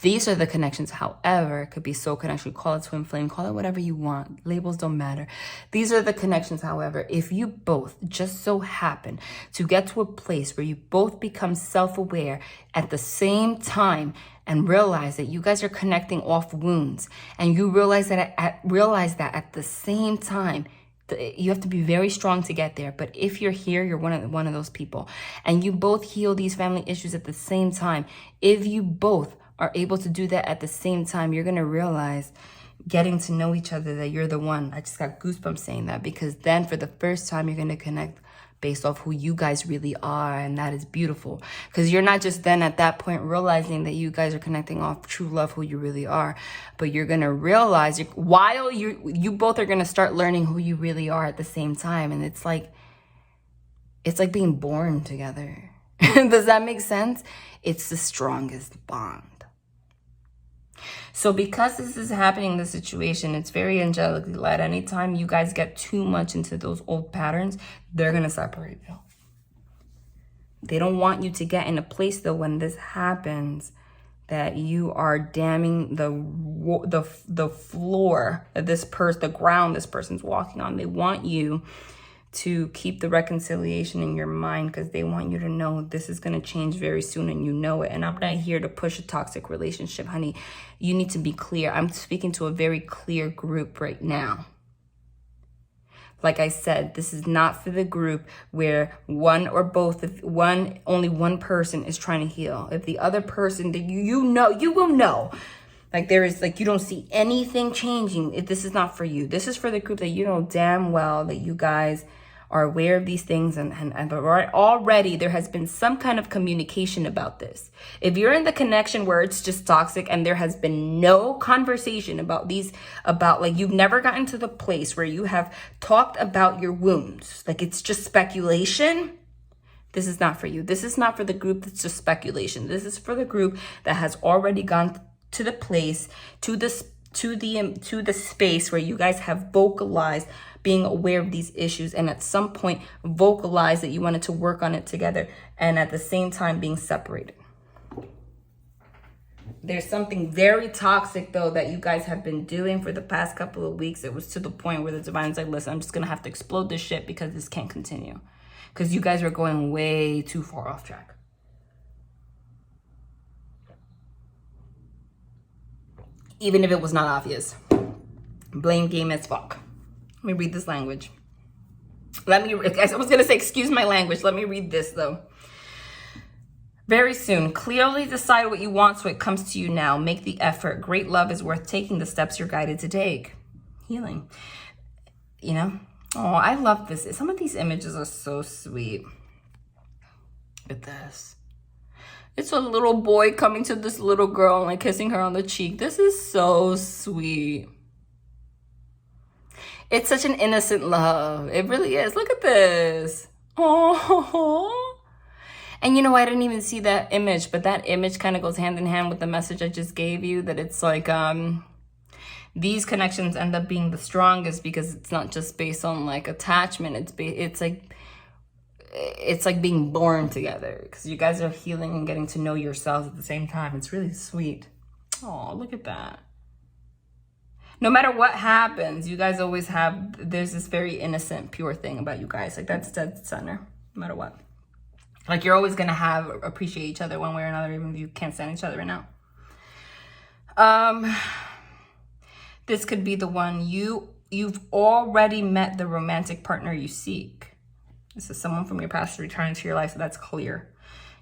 These are the connections. However, it could be soul connection, call it twin flame, call it whatever you want. Labels don't matter. These are the connections. However, if you both just so happen to get to a place where you both become self-aware at the same time and realize that you guys are connecting off wounds, and you realize that at the same time, you have to be very strong to get there. But if you're here, you're one of those people, and you both heal these family issues at the same time. If you both are able to do that at the same time, you're going to realize, getting to know each other, that you're the one. I just got goosebumps saying that, because then for the first time, you're going to connect based off who you guys really are. And that is beautiful, because you're not just then at that point realizing that you guys are connecting off true love, who you really are, but you're going to realize while you both are going to start learning who you really are at the same time. And it's like being born together. Does that make sense? It's the strongest bond. So because this is happening, the situation, it's very angelically led. Anytime you guys get too much into those old patterns, they're going to separate you. They don't want you to get in a place, though, when this happens, that you are damning the floor of this person, the ground this person's walking on. They want you to keep the reconciliation in your mind, because they want you to know this is going to change very soon, and you know it. And I'm not here to push a toxic relationship, honey. You need to be clear. I'm speaking to a very clear group right now. Like I said, this is not for the group where one or both, if only one person is trying to heal. If the other person that you will know, like there is, like, you don't see anything changing, this is not for you. This is for the group that you know damn well that you guys are aware of these things, and already there has been some kind of communication about this. If you're in the connection where it's just toxic and there has been no conversation about like you've never gotten to the place where you have talked about your wounds, like it's just speculation, this is not for you. This is not for the group that's just speculation. This is for the group that has already gone to the place, to the space where you guys have vocalized being aware of these issues, and at some point vocalized that you wanted to work on it together, and at the same time being separated. There's something very toxic, though, that you guys have been doing for the past couple of weeks. It was to the point where the divine's like, listen, I'm just gonna have to explode this shit, because this can't continue, because you guys are going way too far off track. Even if it was not obvious. Blame game as fuck. Let me read this language. I was going to say, excuse my language. Let me read this, though. Very soon, clearly decide what you want so it comes to you now. Make the effort. Great love is worth taking the steps you're guided to take. Healing. You know? Oh, I love this. Some of these images are so sweet. Look at this. It's a little boy coming to this little girl and like kissing her on the cheek. This is so sweet. It's such an innocent love. It really is. Look at this. Oh. And you know, I didn't even see that image, but that image kind of goes hand in hand with the message I just gave you, that it's like these connections end up being the strongest because it's not just based on like attachment. It's like being born together, because you guys are healing and getting to know yourselves at the same time. It's really sweet. Oh, look at that. No matter what happens, you guys always there's this very innocent, pure thing about you guys. Like that's dead center, no matter what. Like you're always going to appreciate each other one way or another, even if you can't stand each other right now. This could be the one you've already met the romantic partner you seek. This is someone from your past returning to your life, so that's clear.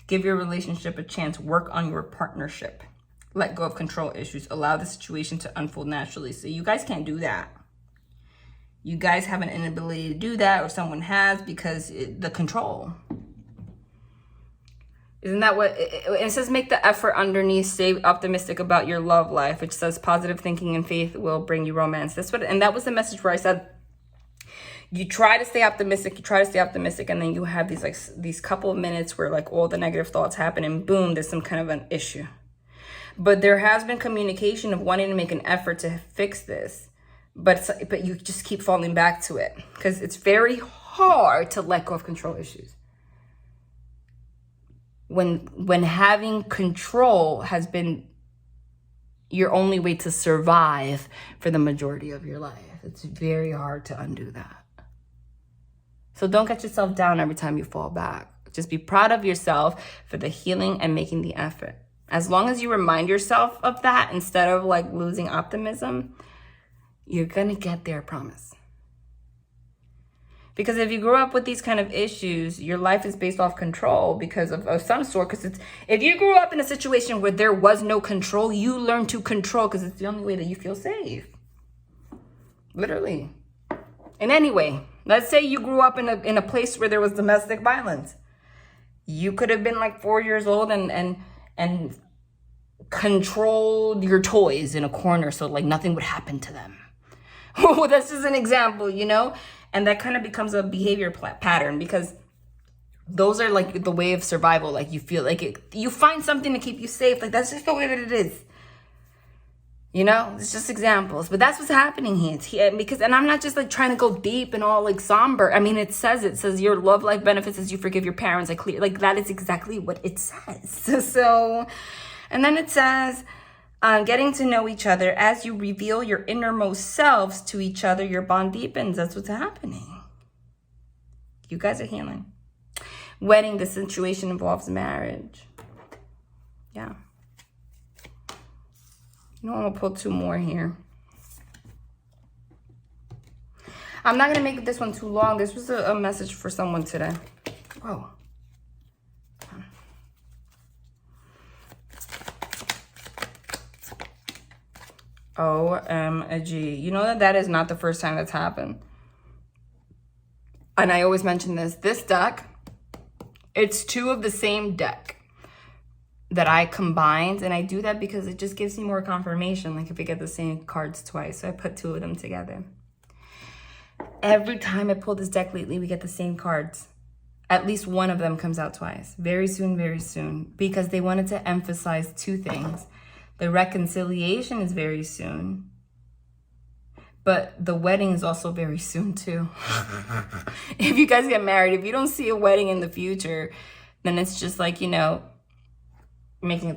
Give your relationship a chance. Work on your partnership. Let go of control issues. Allow the situation to unfold naturally. So you guys can't do that. You guys have an inability to do that, or someone has, because the control. Isn't that what it says? Make the effort underneath. Stay optimistic about your love life, which says positive thinking and faith will bring you romance. And that was the message where I said, you try to stay optimistic, and then you have these couple of minutes where like all the negative thoughts happen, and boom, there's some kind of an issue. But there has been communication of wanting to make an effort to fix this, but you just keep falling back to it, because it's very hard to let go of control issues. When having control has been your only way to survive for the majority of your life, it's very hard to undo that. So don't get yourself down every time you fall back. Just be proud of yourself for the healing and making the effort. As long as you remind yourself of that instead of like losing optimism, you're going to get there, I promise. Because if you grow up with these kind of issues, your life is based off control because of some sort. Because if you grew up in a situation where there was no control, you learn to control because it's the only way that you feel safe. Literally. And anyway, Let's say you grew up in a place where there was domestic violence. You could have been like 4 years old and controlled your toys in a corner so like nothing would happen to them. Oh, that's just an example, you know? And that kind of becomes a behavior pattern, because those are like the way of survival. Like you feel like you find something to keep you safe. Like that's just the way that it is. You know, it's just examples, but that's what's happening here. And I'm not just like trying to go deep and all like somber. I mean, it says your love life benefits as you forgive your parents. Like that is exactly what it says. So, and then it says, getting to know each other as you reveal your innermost selves to each other, your bond deepens. That's what's happening. You guys are healing. Wedding, the situation involves marriage. Yeah. You know, I'm gonna pull 2 more here. I'm not gonna make this one too long. This was a message for someone today. Whoa. OMG. You know that is not the first time that's happened. And I always mention this deck, it's 2 of the same deck that I combined, and I do that because it just gives me more confirmation, like if we get the same cards twice. So I put 2 of them together. Every time I pull this deck lately, we get the same cards. At least one of them comes out twice. Very soon, because they wanted to emphasize 2 things. The reconciliation is very soon, but the wedding is also very soon too. If you guys get married, if you don't see a wedding in the future, then it's just like, you know, getting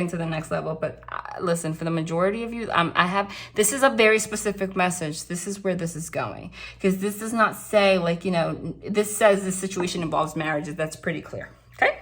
to the next level. But listen, for the majority of you, this is a very specific message. This is where this is going, because this does not say like, you know, this says the situation involves marriages. That's pretty clear. Okay.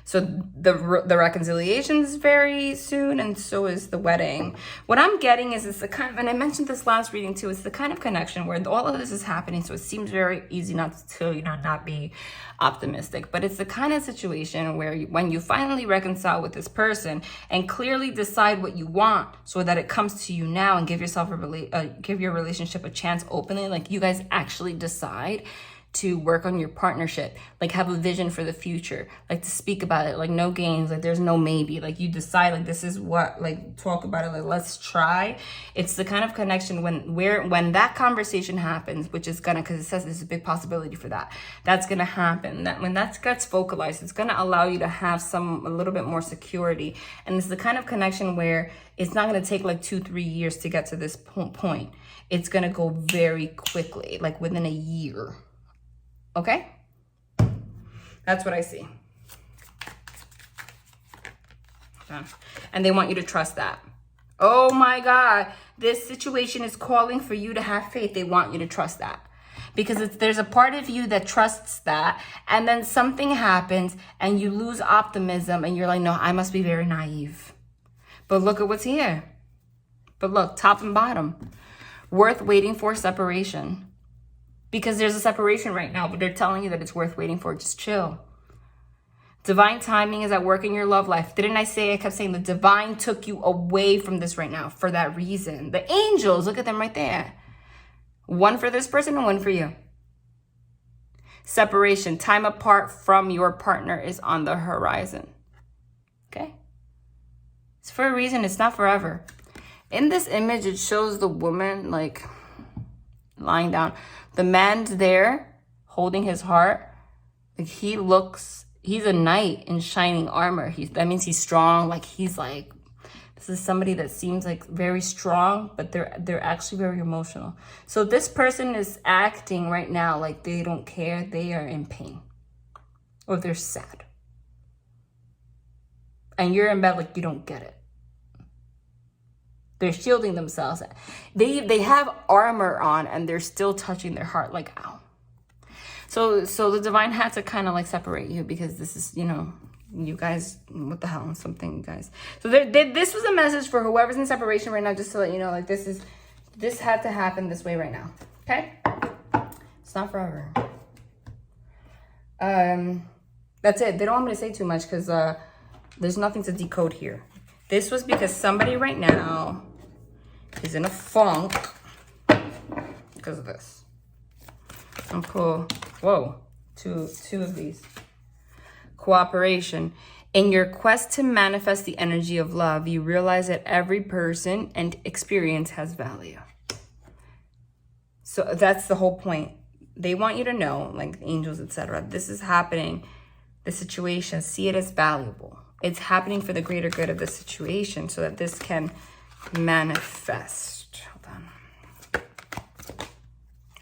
So the reconciliation is very soon, and so is the wedding. What I'm getting is it's the kind of, and I mentioned this last reading too, it's the kind of connection where all of this is happening. So it seems very easy not to, you know, not be optimistic, but it's the kind of situation where when you finally reconcile with this person and clearly decide what you want, so that it comes to you now, and give yourself give your relationship a chance openly, like you guys actually decide to work on your partnership, like have a vision for the future, like to speak about it, like no games, like there's no maybe, like you decide like this is what, like talk about it, like let's try. It's the kind of connection when that conversation happens, which is gonna, because it says there's a big possibility for that's gonna happen. That when that gets vocalized, it's gonna allow you to have a little bit more security. And it's the kind of connection where it's not gonna take like 2-3 years to get to this point. It's gonna go very quickly, like within a year. Okay? That's what I see. And they want you to trust that. Oh my God. This situation is calling for you to have faith. They want you to trust that. Because there's a part of you that trusts that. And then something happens and you lose optimism. And you're like, no, I must be very naive. But look at what's here. But look, top and bottom. Worth waiting for separation. Because there's a separation right now, but they're telling you that it's worth waiting for. Just chill. Divine timing is at work in your love life. Didn't I kept saying the divine took you away from this right now for that reason. The angels, look at them right there. One for this person and one for you. Separation, time apart from your partner is on the horizon. Okay? It's for a reason. It's not forever. In this image, it shows the woman like lying down. The man's there holding his heart. Like he's a knight in shining armor. That means he's strong. Like this is somebody that seems like very strong, but they're actually very emotional. So this person is acting right now like they don't care. They are in pain or they're sad. And you're in bed like you don't get it. They're shielding themselves. They have armor on and they're still touching their heart like, ow. So the divine had to kind of like separate you because this is, you know, you guys, what the hell, something, you guys. So this was a message for whoever's in separation right now, just to let you know, like this had to happen this way right now. Okay? It's not forever. That's it. They don't want me to say too much because there's nothing to decode here. This was because somebody right now is in a funk because of this. And pull, whoa, two of these. Cooperation. In your quest to manifest the energy of love, you realize that every person and experience has value. So that's the whole point. They want you to know, like angels, etc. This is happening, the situation, see it as valuable. It's happening for the greater good of the situation so that this can manifest. Hold on.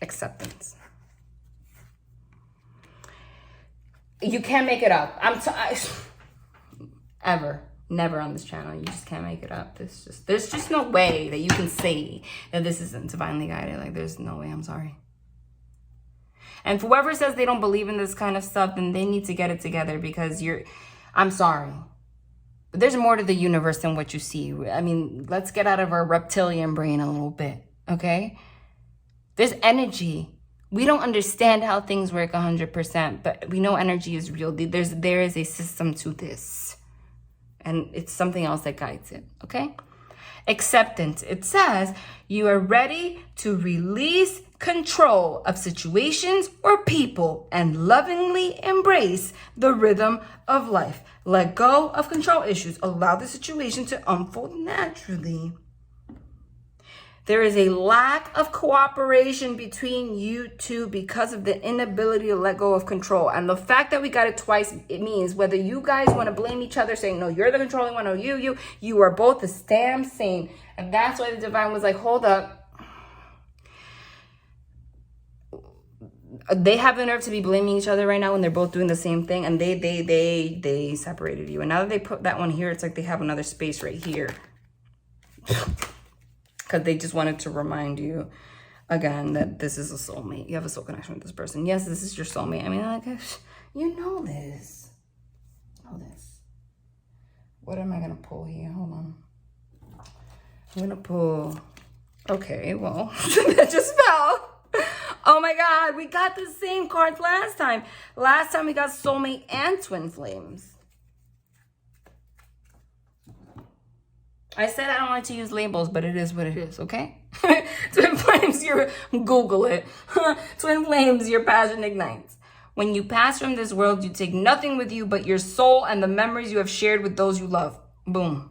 Acceptance. You can't make it up. Ever. Never on this channel. You just can't make it up. There's just no way that you can say that this isn't divinely guided. Like, there's no way. I'm sorry. And whoever says they don't believe in this kind of stuff, then they need to get it together, because I'm sorry. But there's more to the universe than what you see. I mean, let's get out of our reptilian brain a little bit, okay? There's energy. We don't understand how things work 100%, but we know energy is real. There is a system to this. And it's something else that guides it, okay? Acceptance. It says you are ready to release control of situations or people and lovingly embrace the rhythm of life. Let go of control issues. Allow the situation to unfold naturally. There is a lack of cooperation between you two because of the inability to let go of control. And the fact that we got it twice, it means whether you guys want to blame each other, saying, no, you're the controlling one, or you are both the damn same. And that's why the divine was like, hold up. They have the nerve to be blaming each other right now when they're both doing the same thing. And they separated you. And now that they put that one here, it's like they have another space right here. Because they just wanted to remind you, again, that this is a soulmate. You have a soul connection with this person. Yes, this is your soulmate. I mean, like, you know this. You know this. What am I going to pull here? Hold on. I'm going to pull... Okay, well, that just fell. Oh my God, we got the same cards last time. Last time we got soulmate and twin flames. I said I don't like to use labels, but it is what it is, okay? Twin flames, Google it. Twin flames, your passion ignites. When you pass from this world, you take nothing with you but your soul and the memories you have shared with those you love. Boom.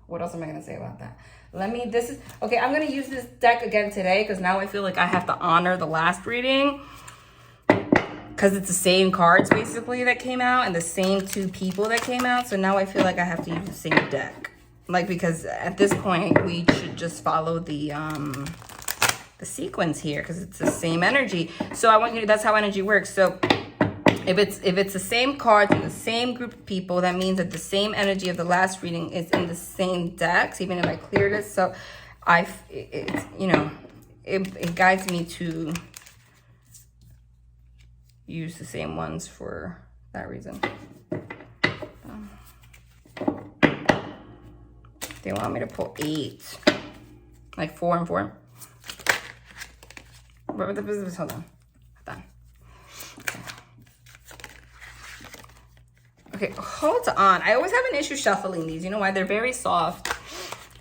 What else am I going to say about that? Okay, I'm going to use this deck again today, because now I feel like I have to honor the last reading. Because it's the same cards, basically, that came out, and the same two people that came out. So now I feel like I have to use the same deck. Like, because at this point, we should just follow the sequence here, because it's the same energy. So I want you to, that's how energy works. So if it's the same cards and the same group of people, that means that the same energy of the last reading is in the same decks, even if I cleared it. So it guides me to use the same ones for that reason. They want me to pull 8, like 4 and 4. Hold on. Okay, hold on. I always have an issue shuffling these. You know why? They're very soft,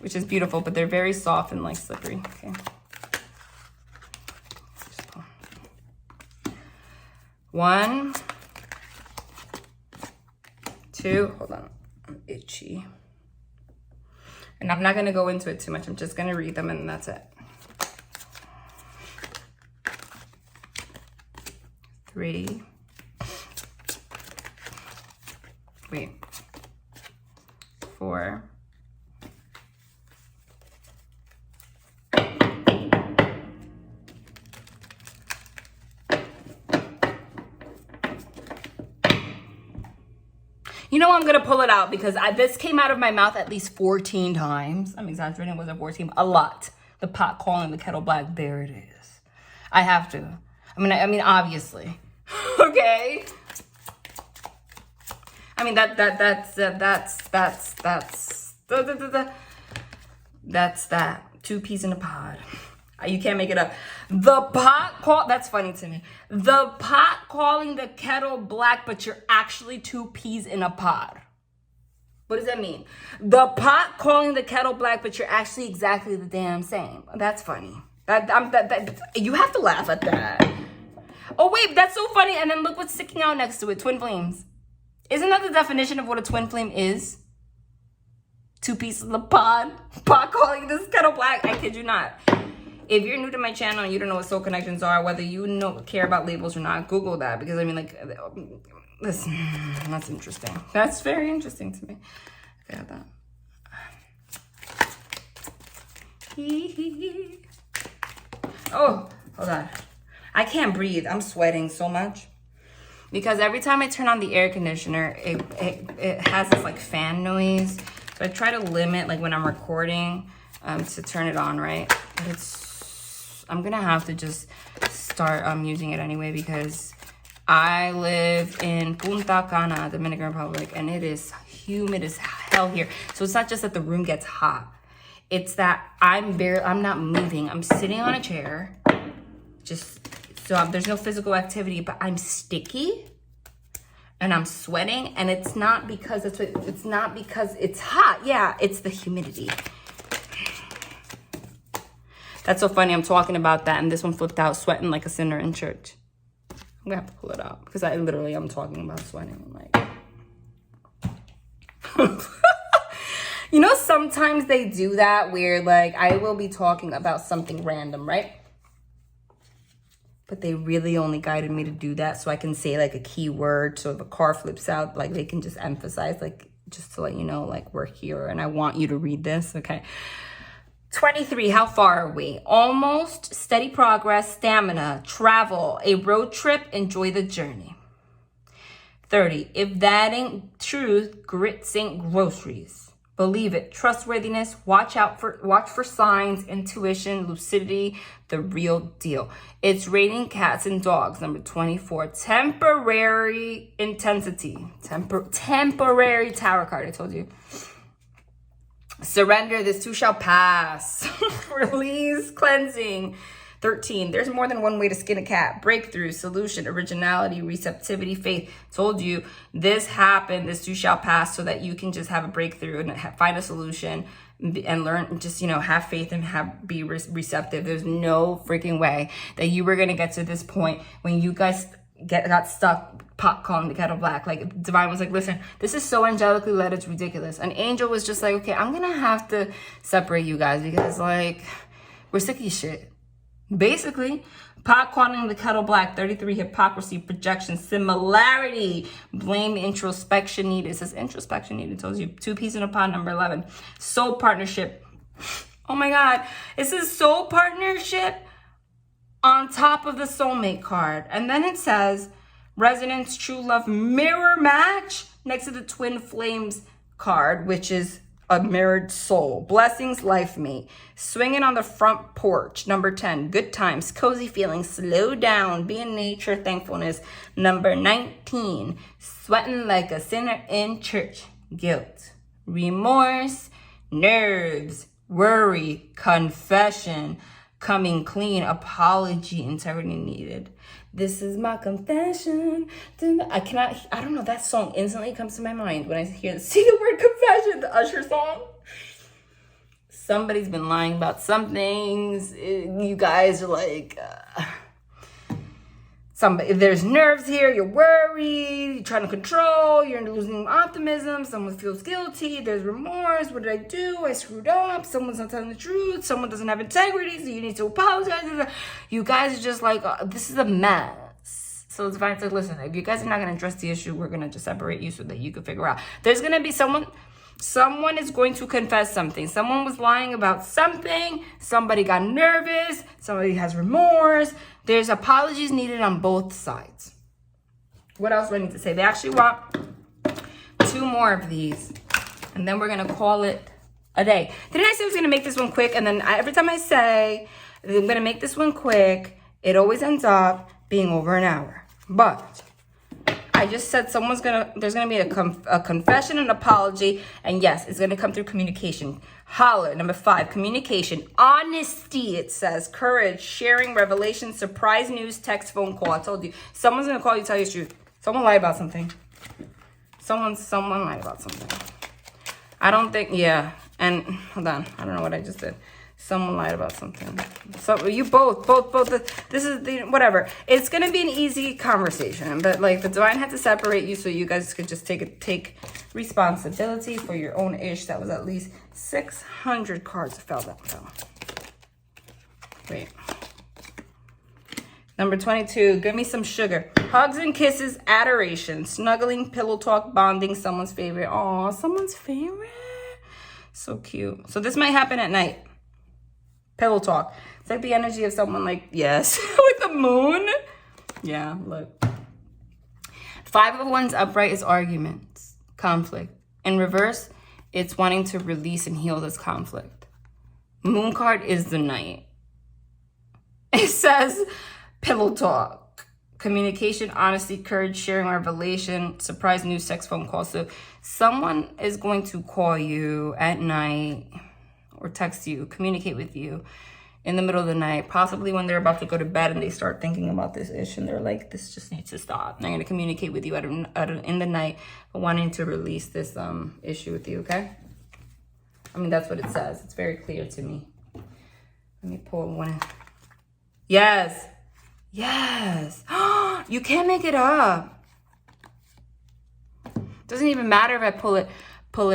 which is beautiful, but they're very soft and like slippery. Okay. 1, 2, hold on, I'm itchy. And I'm not going to go into it too much. I'm just going to read them and that's it. 3. Wait. 4. You know, I'm going to pull it out because this came out of my mouth at least 14 times. I'm exaggerating. It wasn't 14, a lot. The pot calling the kettle black. There it is. I have to. I mean, obviously. Okay. I mean, that's that. 2 peas in a pod. You can't make it up. The pot call, that's funny to me. The pot calling the kettle black, but you're actually 2 peas in a pod. What does that mean? The pot calling the kettle black, but you're actually exactly the damn same. That's funny. You have to laugh at that. Oh, wait, that's so funny. And then look what's sticking out next to it. Twin flames. Isn't that the definition of what a twin flame is? Two pieces of the pot calling this kettle black. I kid you not. If you're new to my channel and you don't know what soul connections are, whether you care about labels or not, Google that. Because, I mean, like, listen, that's interesting. That's very interesting to me. Okay, got that. Oh, hold on. I can't breathe. I'm sweating so much. Because every time I turn on the air conditioner, it has this, like, fan noise. So I try to limit, like, when I'm recording, to turn it on, right? But I'm going to have to just start using it anyway because I live in Punta Cana, Dominican Republic, and it is humid as hell here. So it's not just that the room gets hot. It's that I'm not moving. I'm sitting on a chair, so there's no physical activity, but I'm sticky and I'm sweating, and it's not because it's hot. Yeah, it's the humidity. That's so funny. I'm talking about that, and this one flipped out, sweating like a sinner in church. I'm gonna have to pull it out because I literally am talking about sweating. Like, you know, sometimes they do that where, like, I will be talking about something random, right? But they really only guided me to do that so I can say, like, a key word. So if a car flips out, like, they can just emphasize, like, just to let you know, like, we're here and I want you to read this, okay? 23, how far are we? Almost, steady progress, stamina, travel, a road trip, enjoy the journey. 30, if that ain't truth, grits ain't groceries. Believe it, trustworthiness, watch for signs, intuition, lucidity, the real deal. It's raining cats and dogs, number 24. Temporary intensity, temporary tarot card, I told you. Surrender, this too shall pass. Release, cleansing. 13, there's more than one way to skin a cat. Breakthrough, solution, originality, receptivity, faith. Told you, this happened, this too shall pass, so that you can just have a breakthrough and find a solution and learn, just, you know, have faith and be receptive. There's no freaking way that you were going to get to this point when you guys got stuck pot calling the kettle black. Like, Divine was like, listen, this is so angelically led, it's ridiculous. An angel was just like, okay, I'm gonna have to separate you guys because, like, we're sick of shit. Basically, pot calling the kettle black. 33, hypocrisy, projection, similarity, blame, introspection needed. It says introspection needed. It tells you 2 peas in a pot, number 11. Soul partnership. Oh my God. It says soul partnership on top of the soulmate card. And then it says resonance, true love, mirror match next to the twin flames card, which is a mirrored soul. Blessings, life mate. Swinging on the front porch, number 10. Good times, cozy feelings, slow down, be in nature, thankfulness. Number 19. Sweating like a sinner in church. Guilt, remorse, nerves, worry, confession, coming clean, apology, integrity needed. This is my confession. I don't know, that song instantly comes to my mind when I see the word confession, the Usher song. Somebody's been lying about some things. You guys are like, there's nerves here, you're worried, you're trying to control, you're losing optimism, someone feels guilty, there's remorse, what did I do? I screwed up, someone's not telling the truth, someone doesn't have integrity, so you need to apologize. You guys are just like, this is a mess. So it's fine. So listen, if you guys are not going to address the issue, we're going to just separate you so that you can figure out. There's going to be someone is going to confess something. Someone was lying about something. Somebody got nervous. Somebody has remorse. There's apologies needed on both sides. What else do I need to say? They actually want 2 more of these. And then we're going to call it a day. Didn't I say I was going to make this one quick? And then every time I say I'm going to make this one quick, it always ends up being over an hour. But I just said there's going to be a confession, an apology, and yes, it's going to come through communication. Holler, number 5, communication. Honesty, it says. Courage, sharing, revelation, surprise news, text, phone call. I told you. Someone's going to call you, tell you the truth. Someone lied about something. Someone lied about something. I don't think, yeah. And hold on, I don't know what I just did. Someone lied about something. So you both. This is the, whatever. It's going to be an easy conversation, but like the divine had to separate you so you guys could just take responsibility for your own ish. That was at least 600 cards fell down. So. Wait. Number 22, give me some sugar. Hugs and kisses, adoration, snuggling, pillow talk, bonding, someone's favorite. Aw, someone's favorite. So cute. So this might happen at night. Pillow talk. It's like the energy of someone like, yes, with the moon. Yeah, look. 5 of Wands upright is arguments, conflict. In reverse, it's wanting to release and heal this conflict. Moon card is the night. It says pillow talk, communication, honesty, courage, sharing revelation, surprise news, sex, phone call. So someone is going to call you at night or text you, communicate with you in the middle of the night, possibly when they're about to go to bed and they start thinking about this issue and they're like, this just needs to stop. And they're going to communicate with you in the night, wanting to release this issue with you, okay? I mean, that's what it says. It's very clear to me. Let me pull one. Yes. Yes. You can't make it up. Doesn't even matter if I pull it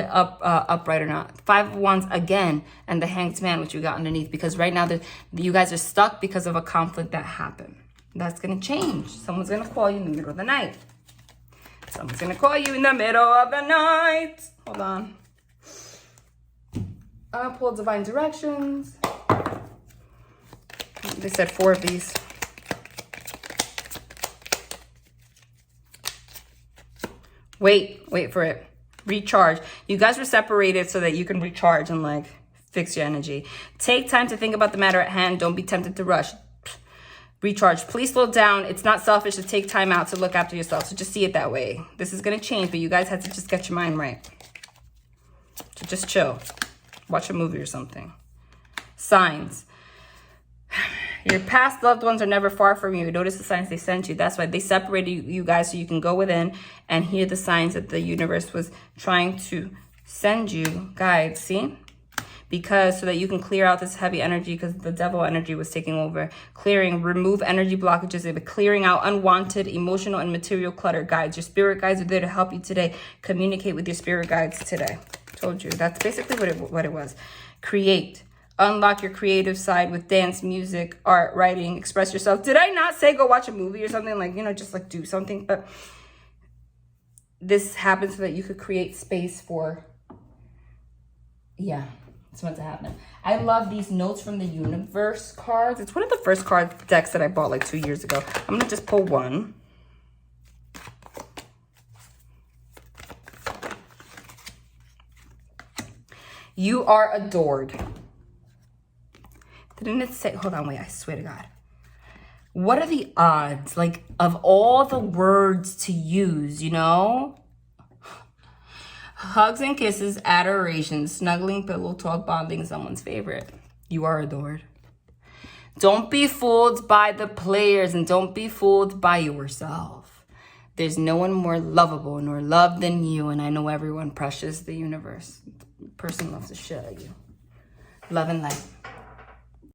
up upright or not. 5 of Wands again, and the Hanged Man, which you got underneath, because right now you guys are stuck because of a conflict that happened. That's gonna change. Someone's gonna call you in the middle of the night. Someone's gonna call you in the middle of the night. Hold on. I'm gonna pull divine directions. They said 4 of these. Wait for it. Recharge. You guys were separated so that you can recharge and like fix your energy. Take time to think about the matter at hand. Don't be tempted to rush. Recharge. Please slow down. It's not selfish to take time out to look after yourself. So just see it that way. This is going to change, but you guys had to just get your mind right. So just chill. Watch a movie or something. Signs. Your past loved ones are never far from you. Notice the signs they sent you. That's why they separated you guys so you can go within and hear the signs that the universe was trying to send you. Guides, see? Because so that you can clear out this heavy energy, because the devil energy was taking over. Clearing, remove energy blockages, clearing out unwanted emotional and material clutter. Guides, your spirit guides are there to help you today. Communicate with your spirit guides today. Told you. That's basically what it was. Create. Unlock your creative side with dance, music, art, writing, express yourself. Did I not say go watch a movie or something? Like, you know, just like do something. But this happens so that you could create space for, yeah, it's meant to happen. I love these notes from the universe cards. It's one of the first card decks that I bought like 2 years ago. I'm going to just pull one. You are adored. Didn't it say, hold on, wait, I swear to God. What are the odds, like, of all the words to use, you know? Hugs and kisses, adoration, snuggling, pillow talk, bonding, someone's favorite. You are adored. Don't be fooled by the players and don't be fooled by yourself. There's no one more lovable nor loved than you, and I know everyone precious, the universe. The person loves the shit out of you. Love and light.